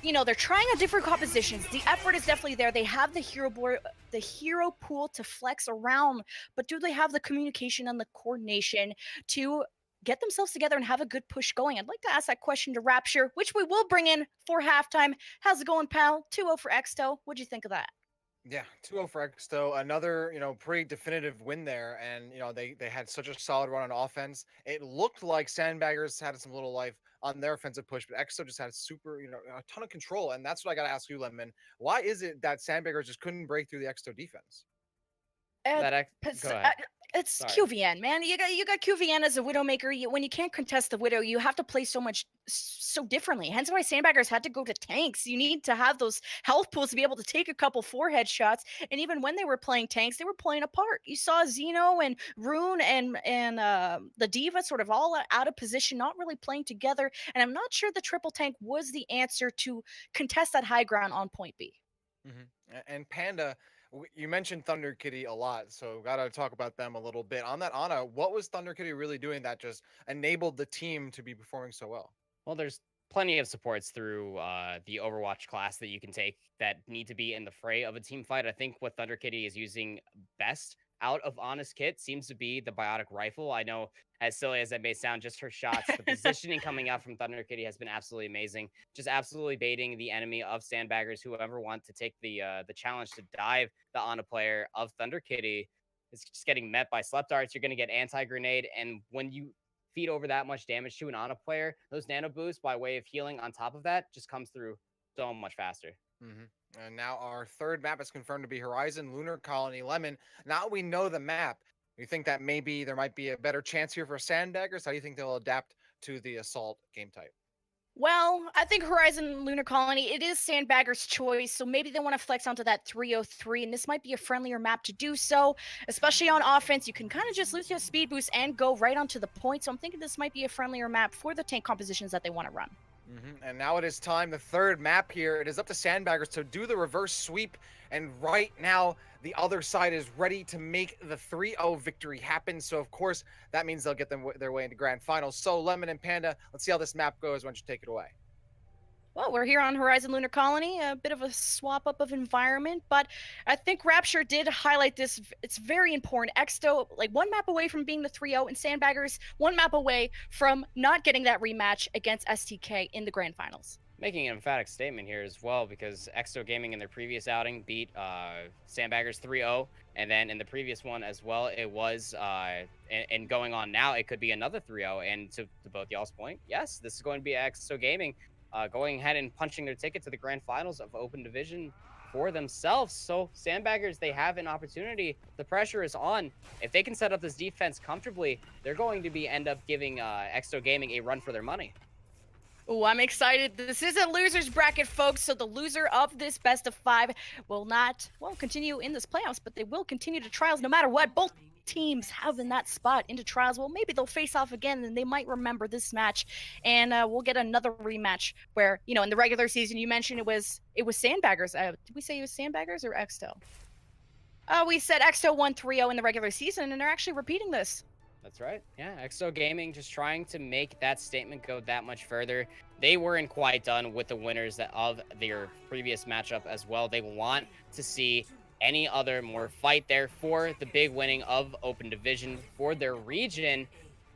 you know, they're trying out different compositions. The effort is definitely there. They have the hero board, the hero pool to flex around, but do they have the communication and the coordination to get themselves together and have a good push going? I'd like to ask that question to Rapture, which we will bring in for halftime. How's it going, pal? 2-0 for Exto. What'd you think of that? Yeah, 2-0 for Exto. Another, pretty definitive win there. And, they had such a solid run on offense. It looked like Sandbaggers had some little life on their offensive push, but Exto just had super, a ton of control. And that's what I got to ask you, Lemon. Why is it that Sandbaggers just couldn't break through the Exto defense? Go ahead. It's Sorry. QVN, man. You got QVN as a Widowmaker. When you can't contest the Widow, you have to play so differently. Hence why Sandbaggers had to go to tanks. You need to have those health pools to be able to take a couple forehead shots. And even when they were playing tanks, they were playing apart. You saw Xeno and Rune and the Diva sort of all out of position, not really playing together. And I'm not sure the triple tank was the answer to contest that high ground on point B. Mm-hmm. And Panda, you mentioned Thunder Kitty a lot, so gotta talk about them a little bit. On that Ana, what was Thunder Kitty really doing that just enabled the team to be performing so well? Well, there's plenty of supports through the Overwatch class that you can take that need to be in the fray of a team fight. I think what Thunder Kitty is using best out of Honest Kit seems to be the Biotic Rifle. I know, as silly as that may sound, just her shots, the positioning coming out from Thunder Kitty has been absolutely amazing. Just absolutely baiting the enemy of Sandbaggers, whoever want to take the challenge to dive the Ana player of Thunder Kitty. is just getting met by Slept Darts. You're going to get anti-grenade, and when you feed over that much damage to an Ana player, those nano boosts by way of healing on top of that just comes through so much faster. And now our third map is confirmed to be Horizon Lunar Colony Lemon. Now we know the map. You think that maybe there might be a better chance here for Sandbaggers? How do you think they'll adapt to the Assault game type? Well, I think Horizon Lunar Colony, it is Sandbagger's choice, so maybe they want to flex onto that 303, and this might be a friendlier map to do so, especially on offense. You can kind of just lose your speed boost and go right onto the point, so I'm thinking this might be a friendlier map for the tank compositions that they want to run. And now it is time, the third map here. It is up to Sandbaggers to do the reverse sweep, and right now the other side is ready to make the 3-0 victory happen. So of course that means they'll get their way into grand finals. So Lemon and Panda, let's see how this map goes. Why don't you take it away? Well, we're here on Horizon Lunar Colony, a bit of a swap up of environment, but I think Rapture did highlight this. It's very important. Exto, like one map away from being the 3-0, and Sandbaggers, one map away from not getting that rematch against STK in the grand finals. Making an emphatic statement here as well, because Exto Gaming in their previous outing beat Sandbaggers 3-0, and then in the previous one as well, it was, and going on now, it could be another 3-0, and to both y'all's point, yes, this is going to be Exto Gaming going ahead and punching their ticket to the grand finals of Open Division for themselves. So Sandbaggers, they have an opportunity. The pressure is on. If they can set up this defense comfortably, they're going to end up giving Exto Gaming a run for their money. Oh, I'm excited. This is a loser's bracket, folks, so the loser of this best of 5 will not, well, continue in this playoffs, but they will continue to trials no matter what. Both teams have in that spot into trials. Well, maybe they'll face off again, and they might remember this match, and we'll get another rematch where, you know, in the regular season, you mentioned it was Sandbaggers. Did we say it was Sandbaggers or Exto? We said Exto won 3-0 in the regular season, and they're actually repeating this. That's right. Yeah, Exto Gaming just trying to make that statement go that much further. They weren't quite done with the winners of their previous matchup as well. They want to see any other more fight there for the big winning of Open Division for their region.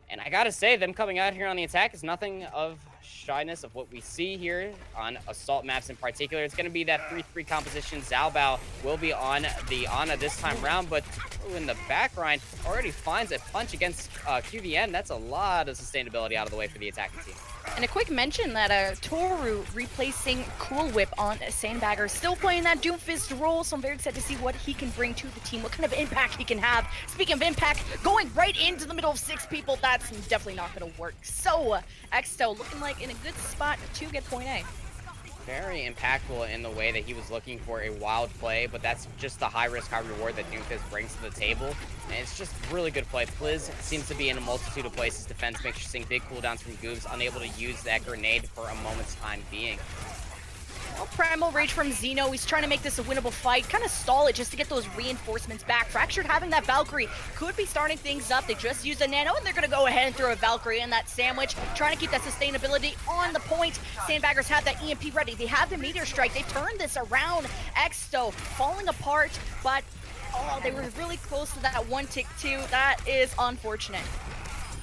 And I gotta say, them coming out here on the attack is nothing of shyness of what we see here on Assault maps in particular. It's gonna be that 3-3 composition. Xiaobao will be on the Ana this time round, but in the background already finds a punch against QVN. That's a lot of sustainability out of the way for the attacking team. And a quick mention that Toru replacing Cool Whip on Sandbagger, still playing that Doomfist role, so I'm very excited to see what he can bring to the team, what kind of impact he can have. Speaking of impact, going right into the middle of 6 people, that's definitely not going to work. So, Exto looking like in a good spot to get point A. Very impactful in the way that he was looking for a wild play, but that's just the high risk, high reward that Doomfist brings to the table. And it's just really good play. Blizz seems to be in a multitude of places. Defense makes you seeing big cooldowns from Goobs, unable to use that grenade for a moment's time being. Well, Primal Rage from Xeno, he's trying to make this a winnable fight, kind of stall it just to get those reinforcements back. Fractured having that Valkyrie could be starting things up. They just used a Nano, and they're going to go ahead and throw a Valkyrie in that sandwich, trying to keep that sustainability on the point. Sandbaggers have that EMP ready. They have the Meteor Strike. They turned this around. Exto falling apart, but oh, they were really close to that 1-2. That is unfortunate.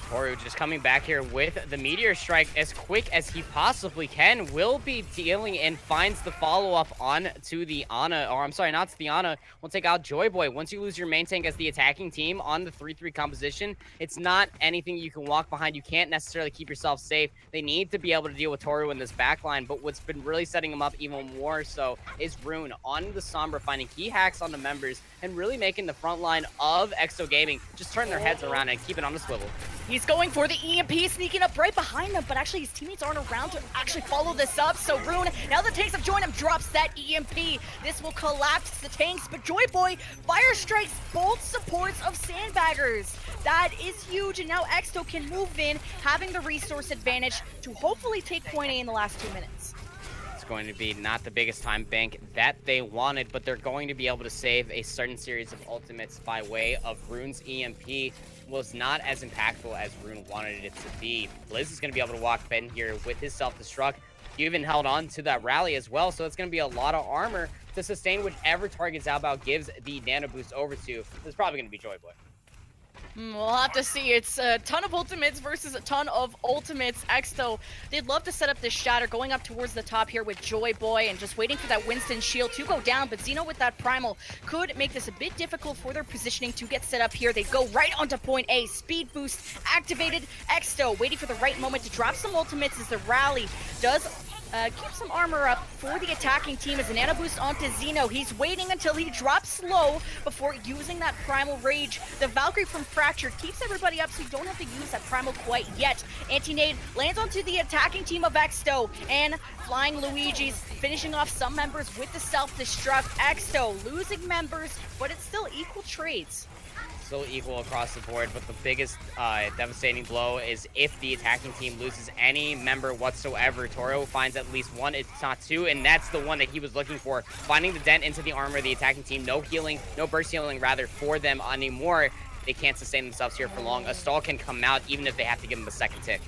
Toru just coming back here with the Meteor Strike as quick as he possibly can, will be dealing and finds the follow-up on to the Ana, or I'm sorry, not to the Ana, will take out Joyboy. Once you lose your main tank as the attacking team on the 3-3 composition, it's not anything you can walk behind. You can't necessarily keep yourself safe. They need to be able to deal with Toru in this backline, but what's been really setting him up even more so is Rune on the Sombra, finding key hacks on the members and really making the front line of Exto Gaming just turn their heads around and keep it on the swivel. He's going for the EMP, sneaking up right behind him, but actually his teammates aren't around to actually follow this up. So Rune, now the tanks have joined him, drops that EMP. This will collapse the tanks, but Joyboy fire strikes both supports of Sandbaggers. That is huge, and now Exto can move in, having the resource advantage to hopefully take point A in the last 2 minutes. Going to be not the biggest time bank that they wanted, but they're going to be able to save a certain series of ultimates by way of Rune's EMP. Was not as impactful as Rune wanted it to be. Blizz is going to be able to walk in here with his self-destruct. He even held on to that rally as well, so it's going to be a lot of armor to sustain whichever target Xiaobao gives the nano boost over to. This is probably going to be Joyboy. We'll have to see. It's a ton of ultimates versus a ton of ultimates. Exto, they'd love to set up this shatter, going up towards the top here with Joy Boy and just waiting for that Winston shield to go down. But Xeno with that primal could make this a bit difficult for their positioning to get set up here. They go right onto point A. Speed boost activated. Exto waiting for the right moment to drop some ultimates as the rally does keep some armor up for the attacking team as a nano boost onto Xeno. He's waiting until he drops low before using that primal rage. The Valkyrie from Fractured keeps everybody up so you don't have to use that primal quite yet. Anti-nade lands onto the attacking team of Exto and Flying Luigi's finishing off some members with the self-destruct. Exto losing members, but it's still equal trades. Still equal across the board, but the biggest devastating blow is if the attacking team loses any member whatsoever. Toro finds at least one, if not two, and that's the one that he was looking for. Finding the dent into the armor of the attacking team. No healing, no burst healing rather for them anymore. They can't sustain themselves here for long. A stall can come out even if they have to give them a second tick.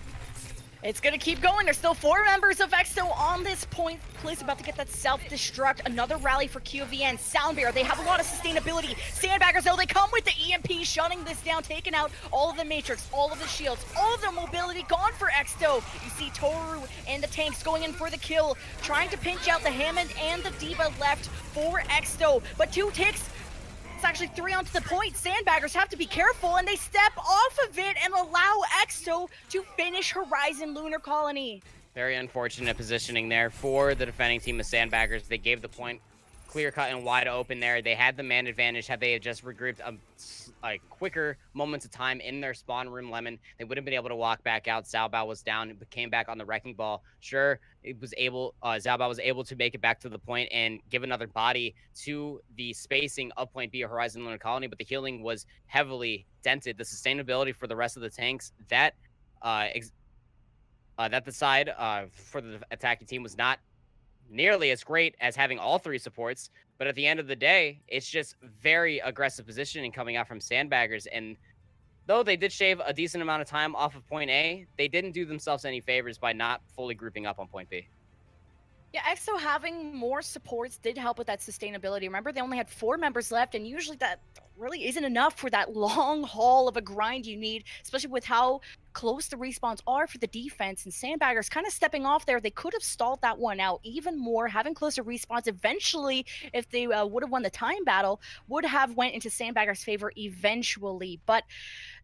It's gonna keep going. There's still 4 members of Exto on this point. Place about to get that self-destruct. Another rally for QVN. Soundbear, they have a lot of sustainability. Sandbaggers, though, they come with the EMP, shutting this down, taking out all of the Matrix, all of the shields, all of the mobility gone for Exto. You see Toru and the tanks going in for the kill, trying to pinch out the Hammond and the Diva left for Exto. But 2 ticks. It's actually 3 onto the point. Sandbaggers have to be careful, and they step off of it and allow Exto to finish Horizon Lunar Colony. Very unfortunate positioning there for the defending team of Sandbaggers. They gave the point clear cut and wide open there. They had the man advantage. Had they just regrouped a quicker moments of time in their spawn room, Lemon, they would have been able to walk back out. Xiaobao was down, but came back on the wrecking ball. Sure, Xiaobao was able to make it back to the point and give another body to the spacing of point B, Horizon Lunar Colony, but the healing was heavily dented. The sustainability for the rest of the tanks that the side for the attacking team was not nearly as great as having all 3 supports, but at the end of the day, it's just very aggressive positioning coming out from Sandbaggers, and though they did shave a decent amount of time off of point A, they didn't do themselves any favors by not fully grouping up on point B. Yeah, Exo having more supports did help with that sustainability. Remember, they only had 4 members left, and usually that really isn't enough for that long haul of a grind you need, especially with how close the respawns are for the defense. And Sandbaggers kind of stepping off there. They could have stalled that one out even more. Having closer respawns eventually, if they would have won the time battle, would have went into Sandbaggers' favor eventually. But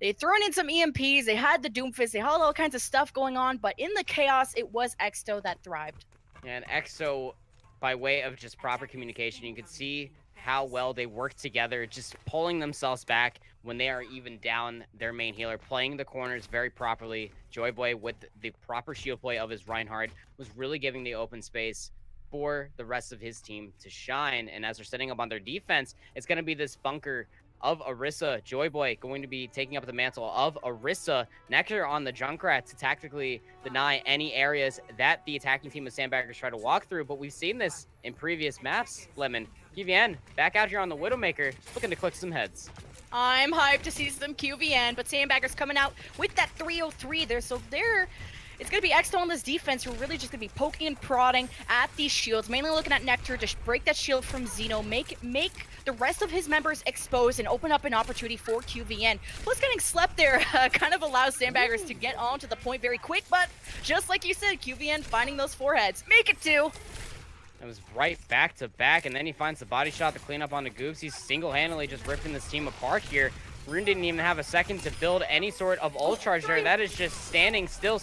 they thrown in some EMPs. They had the Doomfist. They had all kinds of stuff going on. But in the chaos, it was Exto that thrived. And Exo, by way of just proper communication, you can see how well they work together, just pulling themselves back when they are even down their main healer, playing the corners very properly. Joyboy, with the proper shield play of his Reinhardt, was really giving the open space for the rest of his team to shine. And as they're setting up on their defense, it's going to be this bunker of Orisa. Joyboy going to be taking up the mantle of Orisa. Nectar on the Junkrat to tactically deny any areas that the attacking team of Sandbaggers try to walk through. But we've seen this in previous maps, Lemon. QVN back out here on the Widowmaker, looking to click some heads. I'm hyped to see some QVN, but Sandbaggers coming out with that 303 there. So it's going to be Exto on this defense who are really just going to be poking and prodding at these shields, mainly looking at Nectar to break that shield from Xeno, make the rest of his members exposed and open up an opportunity for QVN. Plus getting slept there kind of allows Sandbaggers to get onto the point very quick, but just like you said, QVN finding those foreheads. Make it 2. It was right back to back, and then he finds the body shot to clean up on the Goops. He's single-handedly just ripping this team apart here. Rune didn't even have a second to build any sort of ult charge there. That is just standing still,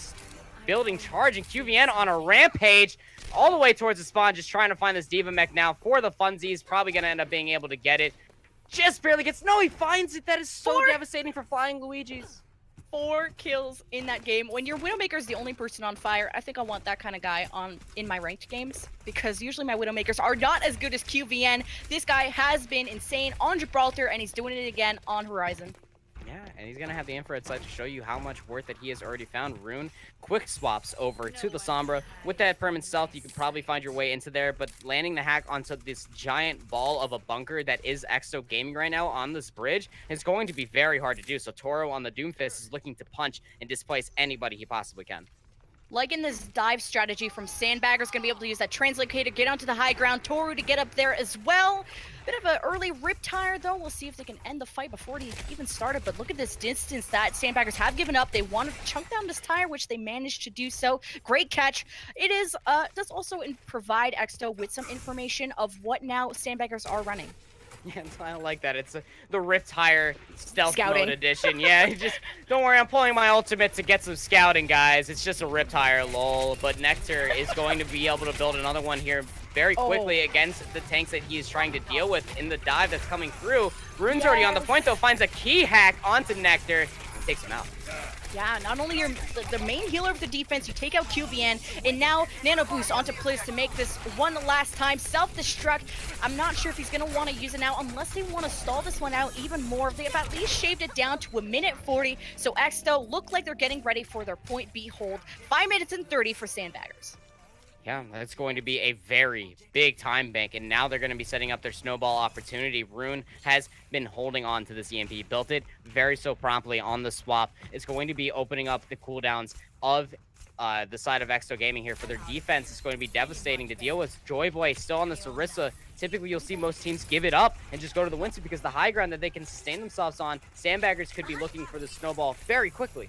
building charge, and QVN on a rampage all the way towards the spawn, just trying to find this Diva mech now for the funsies. Probably going to end up being able to get it. Just barely gets, no, he finds it. That is so devastating for Flying Luigi's. 4 kills in that game. When your Widowmaker is the only person on fire, I think I want that kind of guy in my ranked games, because usually my Widowmakers are not as good as QVN. This guy has been insane on Gibraltar, and he's doing it again on Horizon. Yeah, and he's going to have the infrared sight to show you how much worth that he has already found. Rune quick swaps over to the Sombra. With that permanent stealth, you can probably find your way into there, but landing the hack onto this giant ball of a bunker that is Exto Gaming right now on this bridge is going to be very hard to do. So Toro on the Doomfist is looking to punch and displace anybody he possibly can. Liking this dive strategy from Sandbaggers, going to be able to use that translocator, get onto the high ground. Toru to get up there as well. Bit of an early riptire, though. We'll see if they can end the fight before it even started. But look at this distance that Sandbaggers have given up. They want to chunk down this tire, which they managed to do so. Great catch. It is does also provide Exto with some information of what now Sandbaggers are running. Yeah, I don't like that. It's the Riptire stealth Scouting. mode edition. Yeah, just don't worry. I'm pulling my ultimate to get some scouting, guys. It's just a Riptire, lol. But Nectar is going to be able to build another one here very quickly against the tanks that he is trying to deal with in the dive that's coming through. Rune's already on the point, though. Finds a key hack onto Nectar and takes him out. Yeah, not only you're the main healer of the defense, you take out QVN, and now Nano Boost onto Pliz to make this one last time. Self-destruct. I'm not sure if he's going to want to use it now unless they want to stall this one out even more. They have at least shaved it down to 1:40, so Exto look like they're getting ready for their point B hold. 5 minutes and 30 for Sandbaggers. Yeah, that's going to be a very big time bank, and now they're going to be setting up their snowball opportunity. Rune has been holding on to this EMP, built it very so promptly on the swap. It's going to be opening up the cooldowns of the side of Exto Gaming here for their defense. It's going to be devastating to deal with. Joyboy still on the Sarissa. Typically, you'll see most teams give it up and just go to the Winston because the high ground that they can sustain themselves on, Sandbaggers could be looking for the snowball very quickly.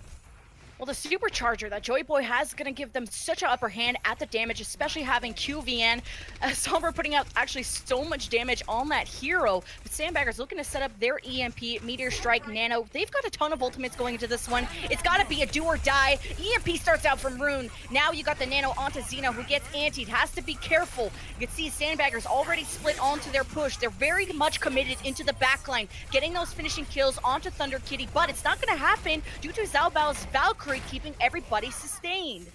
Well, the supercharger that Joyboy has going to give them such an upper hand at the damage, especially having QVN. Sombra putting out actually so much damage on that hero. But Sandbaggers looking to set up their EMP, Meteor Strike, Nano. They've got a ton of ultimates going into this one. It's got to be a do or die. EMP starts out from Rune. Now you got the Nano onto Xeno, who gets antied. Has to be careful. You can see Sandbaggers already split onto their push. They're very much committed into the backline, getting those finishing kills onto Thunder Kitty. But it's not going to happen due to Zhao Bao's Valkyrie keeping everybody sustained.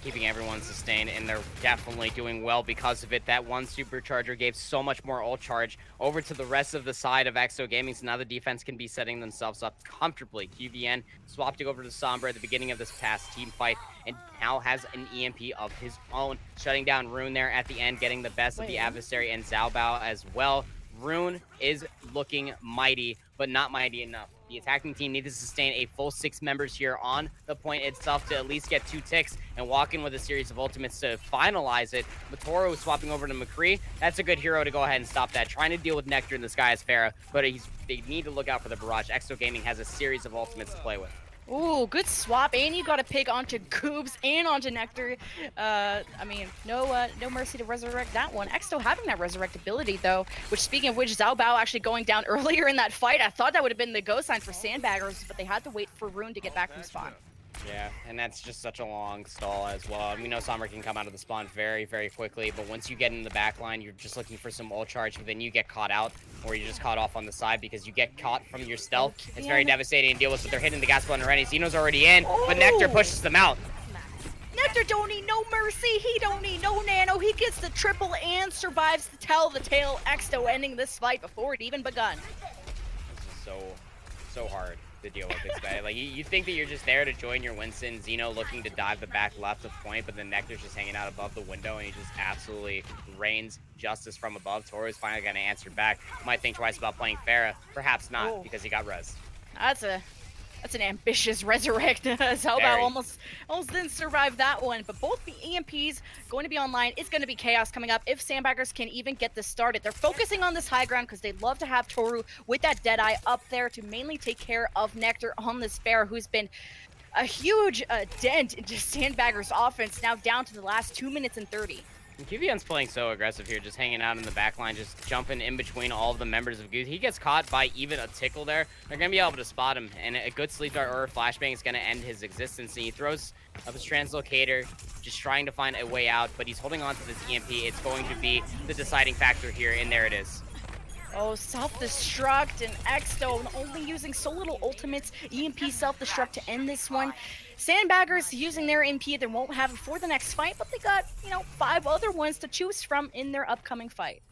Keeping everyone sustained, and they're definitely doing well because of it. That one supercharger gave so much more ult charge over to the rest of the side of Exto Gaming, so now the defense can be setting themselves up comfortably. QVN swapped over to Sombra at the beginning of this past team fight, and now has an EMP of his own, shutting down Rune there at the end, getting the best of the adversary, and Zhao Bao as well. Rune is looking mighty, but not mighty enough. The attacking team needs to sustain a full 6 members here on the point itself to at least get 2 ticks and walk in with a series of ultimates to finalize it. Matoro swapping over to McCree. That's a good hero to go ahead and stop that. Trying to deal with Nectar in the sky as Farah, but they need to look out for the barrage. Exto Gaming has a series of ultimates to play with. Ooh, good swap, and you got to pick onto Goobs and onto Nectar. I mean, no mercy to resurrect that one. Exto having that resurrect ability, though, which, speaking of which, Zhao Bao actually going down earlier in that fight. I thought that would have been the go sign for Sandbaggers, but they had to wait for Rune to get back from spawn. Yeah, and that's just such a long stall as well. We know Sombra can come out of the spawn very, very quickly, but once you get in the back line, you're just looking for some ult charge, but then you get caught out, or you're just caught off on the side because you get caught from your stealth. It's very devastating to deal with, but they're hitting the gas button already. Xeno's already in, but Nectar pushes them out. Nectar don't need no mercy. He don't need no nano. He gets the triple and survives to tell the tale. Exto ending this fight before it even begun. This is so hard to deal with this guy. Like, you think that you're just there to join your Winston. Xeno looking to dive the back left of point, but then Nectar's just hanging out above the window, and he just absolutely rains justice from above. Toru's finally going to answer back. Might think twice about playing Farah. Perhaps not, because he got rezzed. That's an ambitious resurrect. Zhao Bao almost didn't survive that one. But both the EMPs going to be online. It's going to be chaos coming up if Sandbaggers can even get this started. They're focusing on this high ground because they'd love to have Toru with that Deadeye up there to mainly take care of Nectar on this Bear, who's been a huge dent into Sandbaggers' offense, now down to the last 2 minutes and 30. And QVN's playing so aggressive here, just hanging out in the back line, just jumping in between all of the members of Goose. He gets caught by even a tickle there. They're going to be able to spot him, and a good sleep dart or a flashbang is going to end his existence. And he throws up his translocator, just trying to find a way out, but he's holding on to this EMP. It's going to be the deciding factor here, and there it is. Oh, self-destruct and Exto only using so little ultimates. EMP self-destruct to end this one. Sandbaggers using their MP, they won't have it for the next fight, but they got, 5 other ones to choose from in their upcoming fight.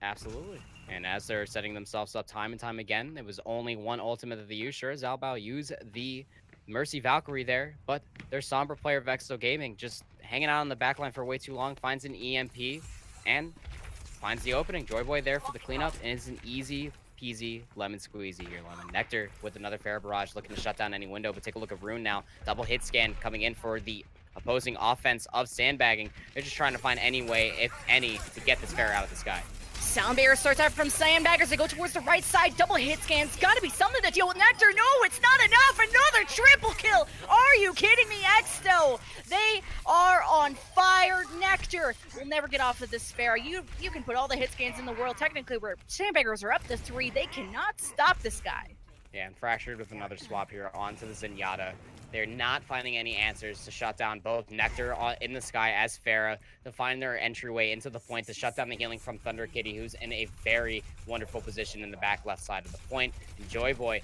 Absolutely. And as they're setting themselves up time and time again, it was only one ultimate that they used. Sure, Zhao Bao used the Mercy Valkyrie there, but their Sombra player of Exto Gaming just hanging out on the backline for way too long, finds an EMP, and finds the opening. Joyboy there for the cleanup, and it's an easy peasy lemon squeezy here, Lemon. Nectar with another Fair Barrage looking to shut down any window, but take a look at Rune now. Double hit scan coming in for the opposing offense of Sandbagging. They're just trying to find any way, if any, to get this Fair out of the sky. Soundbearer starts out from Sandbaggers. They go towards the right side. Double hit scans. Gotta be something to deal with Nectar. No, it's not enough. Another triple kill. Are you kidding me, Exsto? They are on fire. Nectar will never get off of this Fair. You can put all the hit scans in the world. Technically, where Sandbaggers are up to 3, they cannot stop this guy. Yeah, and Fractured with another swap here onto the Zenyatta. They're not finding any answers to shut down both Nectar in the sky as Farah to find their entryway into the point to shut down the healing from Thunder Kitty, who's in a very wonderful position in the back left side of the point. And Joy Boy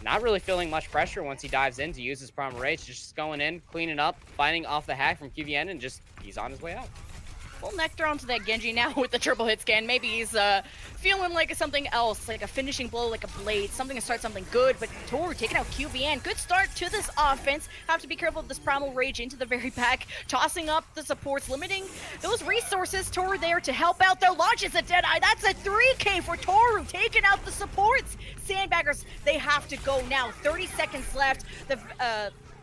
not really feeling much pressure once he dives in to use his Primal Rage, just going in, cleaning up, finding off the hack from QVN, and just he's on his way out. Full Nectar onto that Genji now with the triple hit scan. Maybe he's feeling like something else, like a finishing blow, like a blade, something to start something good. But Toru taking out QVN. Good start to this offense. Have to be careful of this Primal Rage into the very back, tossing up the supports, limiting those resources. Toru there to help out. Their launches a Deadeye. That's a 3K for Toru, taking out the supports. Sandbaggers, they have to go now. 30 seconds left. The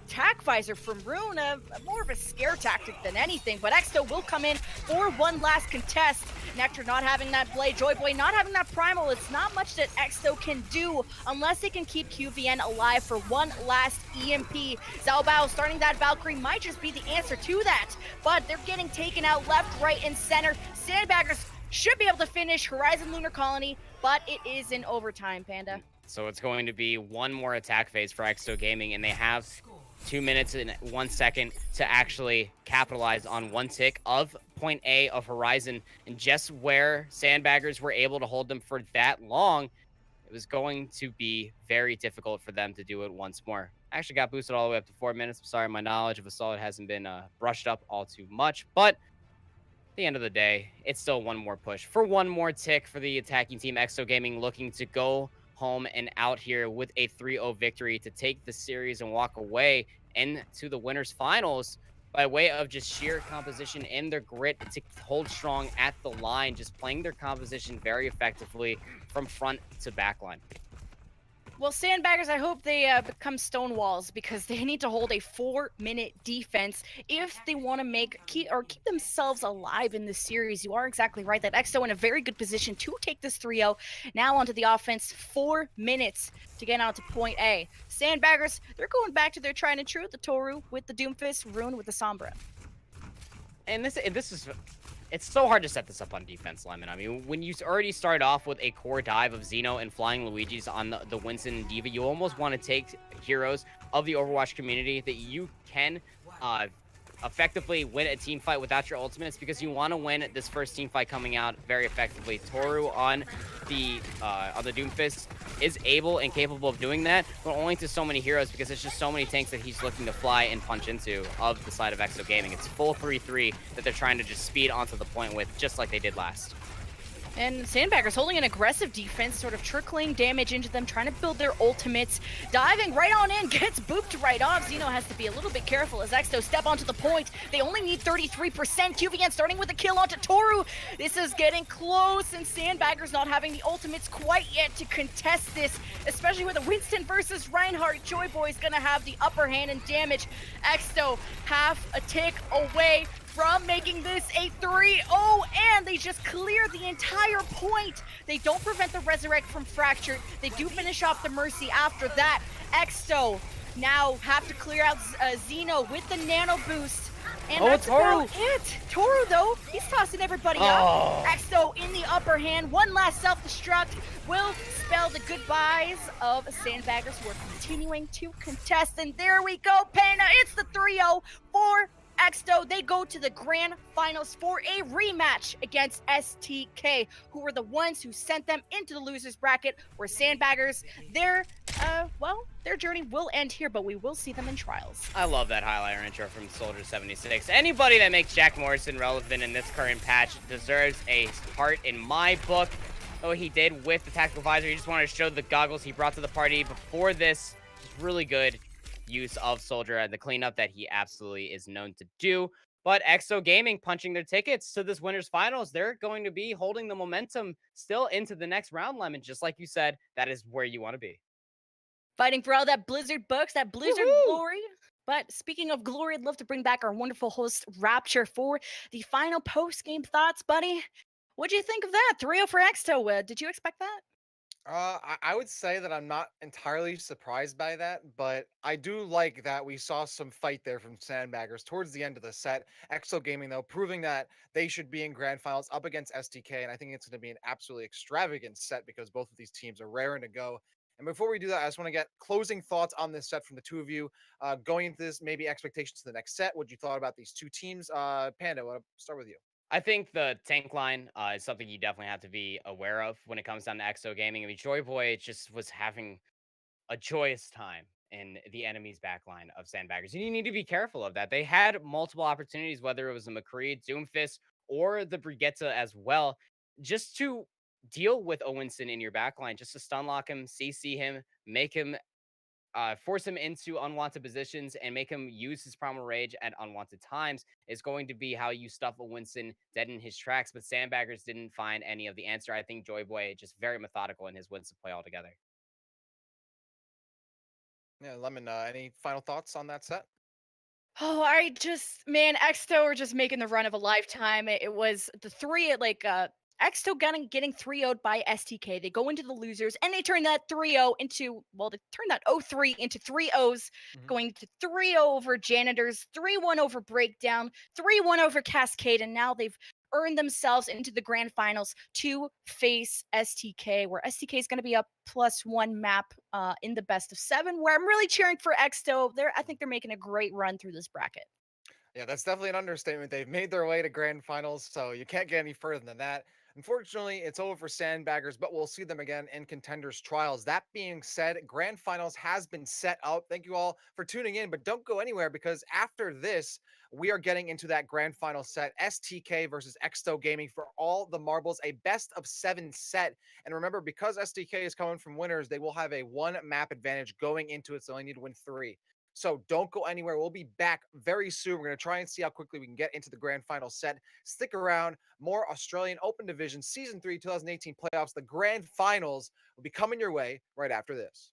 attack visor from Rune, more of a scare tactic than anything, but Exto will come in for one last contest. Nectar not having that blade, Joy Boy not having that primal. It's not much that Exto can do unless they can keep QVN alive for one last EMP. Xiao Bao starting that Valkyrie might just be the answer to that, but they're getting taken out left, right, and center. Sandbaggers should be able to finish Horizon Lunar Colony, but it is in overtime, Panda. So it's going to be one more attack phase for Exto Gaming, and they have 2 minutes and 1 second to actually capitalize on one tick of point A of Horizon. And just where Sandbaggers were able to hold them for that long, it was going to be very difficult for them to do it once more. I actually got boosted all the way up to 4 minutes. I'm sorry, my knowledge of Assault hasn't been brushed up all too much, but at the end of the day, it's still one more push for one more tick for the attacking team. Exto Gaming looking to go home and out here with a 3-0 victory to take the series and walk away into the winners finals by way of just sheer composition and their grit to hold strong at the line, just playing their composition very effectively from front to back line. Well, Sandbaggers, I hope they become Stonewalls, because they need to hold a 4-minute defense if they want to keep themselves alive in this series. You are exactly right that Exto in a very good position to take this 3-0. Now onto the offense, 4 minutes to get out to point A. Sandbaggers, they're going back to their tried and true, the Toru with the Doomfist, Rune with the Sombra. And this is it's so hard to set this up on defense, Lemon. I mean, when you already start off with a core dive of Xeno and flying Luigi's on the Winston and Diva, you almost want to take heroes of the Overwatch community that you can effectively win a team fight without your ultimates, because you want to win this first team fight coming out very effectively. Toru on the Doomfist is able and capable of doing that, but only to so many heroes, because it's just so many tanks that he's looking to fly and punch into of the side of Exo Gaming. It's full 3-3 that they're trying to just speed onto the point with, just like they did last. And Sandbaggers holding an aggressive defense, sort of trickling damage into them, trying to build their ultimates. Diving right on in, gets booped right off. Xeno has to be a little bit careful as Exto step onto the point. They only need 33%. QVN starting with a kill onto Toru. This is getting close, and Sandbaggers not having the ultimates quite yet to contest this, especially with a Winston versus Reinhardt. Joy Boy's gonna have the upper hand in damage. Exto half a tick away from making this a 3-0, and they just clear the entire point. They don't prevent the Resurrect from Fractured. They do finish off the Mercy after that. Exto now have to clear out Xeno with the Nano Boost. And that's about it. Toru, though, he's tossing everybody up. Exto in the upper hand. One last self-destruct will spell the goodbyes of Sandbaggers, who are continuing to contest. And there we go, Panda. It's the 3-0 for Exto. They go to the grand finals for a rematch against STK, who were the ones who sent them into the losers bracket, where Sandbaggers, their journey will end here, but we will see them in trials. I love that highlighter intro from Soldier 76. Anybody that makes Jack Morrison relevant in this current patch deserves a heart in my book. What he did with the tactical visor, he just wanted to show the goggles he brought to the party before this. Just really good use of Soldier and the cleanup that he absolutely is known to do. But Exo Gaming punching their tickets to this winners finals, they're going to be holding the momentum still into the next round, Lemon. Just like you said, that is where you want to be. Fighting for all that Blizzard bucks, that Blizzard Woohoo! glory. But speaking of glory, I'd love to bring back our wonderful host, Rapture, for the final post-game thoughts, buddy. What'd you think of that? 3-0 for Exto. Did you expect that? I would say that I'm not entirely surprised by that, but I do like that we saw some fight there from Sandbaggers towards the end of the set. Exo Gaming, though, proving that they should be in grand finals up against STK, and I think it's going to be an absolutely extravagant set because both of these teams are raring to go. And before we do that, I just want to get closing thoughts on this set from the two of you. Going into this, maybe expectations to the next set. What you thought about these two teams? Panda, I want to start with you. I think the tank line is something you definitely have to be aware of when it comes down to Exo Gaming. I mean, Joy Boy just was having a joyous time in the enemy's backline of Sandbaggers. And you need to be careful of that. They had multiple opportunities, whether it was the McCree, Doomfist, or the Brigitte as well, just to deal with Owenson in your backline, just to stun lock him, CC him, make him force him into unwanted positions and make him use his primal rage at unwanted times is going to be how you stuff a Winston dead in his tracks. But Sandbaggers didn't find any of the answer. I think Joy Boy just very methodical in his Winston play altogether. Yeah, Lemon. Any final thoughts on that set? Oh, I just, man, Exto are just making the run of a lifetime. It was the three, like, Exto getting 3-0'd by STK. They go into the losers and they turn that 3-0 into, well, they turn that 0-3 into 3-0s, Mhm. going to 3-0 over Janitors, 3-1 over Breakdown, 3-1 over Cascade, and now they've earned themselves into the grand finals to face STK, where STK is going to be up +1 map in the best of 7, where I'm really cheering for Exto. I think they're making a great run through this bracket. Yeah, that's definitely an understatement. They've made their way to grand finals, so you can't get any further than that. Unfortunately, it's over for Sandbaggers, but we'll see them again in contenders trials. That being said, grand finals has been set up. Thank you all for tuning in, but don't go anywhere because after this, we are getting into that grand final set, STK versus Exto Gaming for all the marbles, a best of 7 set. And remember, because STK is coming from winners, they will have a 1 map advantage going into it, so they only need to win 3. So don't go anywhere. We'll be back very soon. We're going to try and see how quickly we can get into the grand final set. Stick around. More Australian Open Division Season 3 2018 playoffs. The grand finals will be coming your way right after this.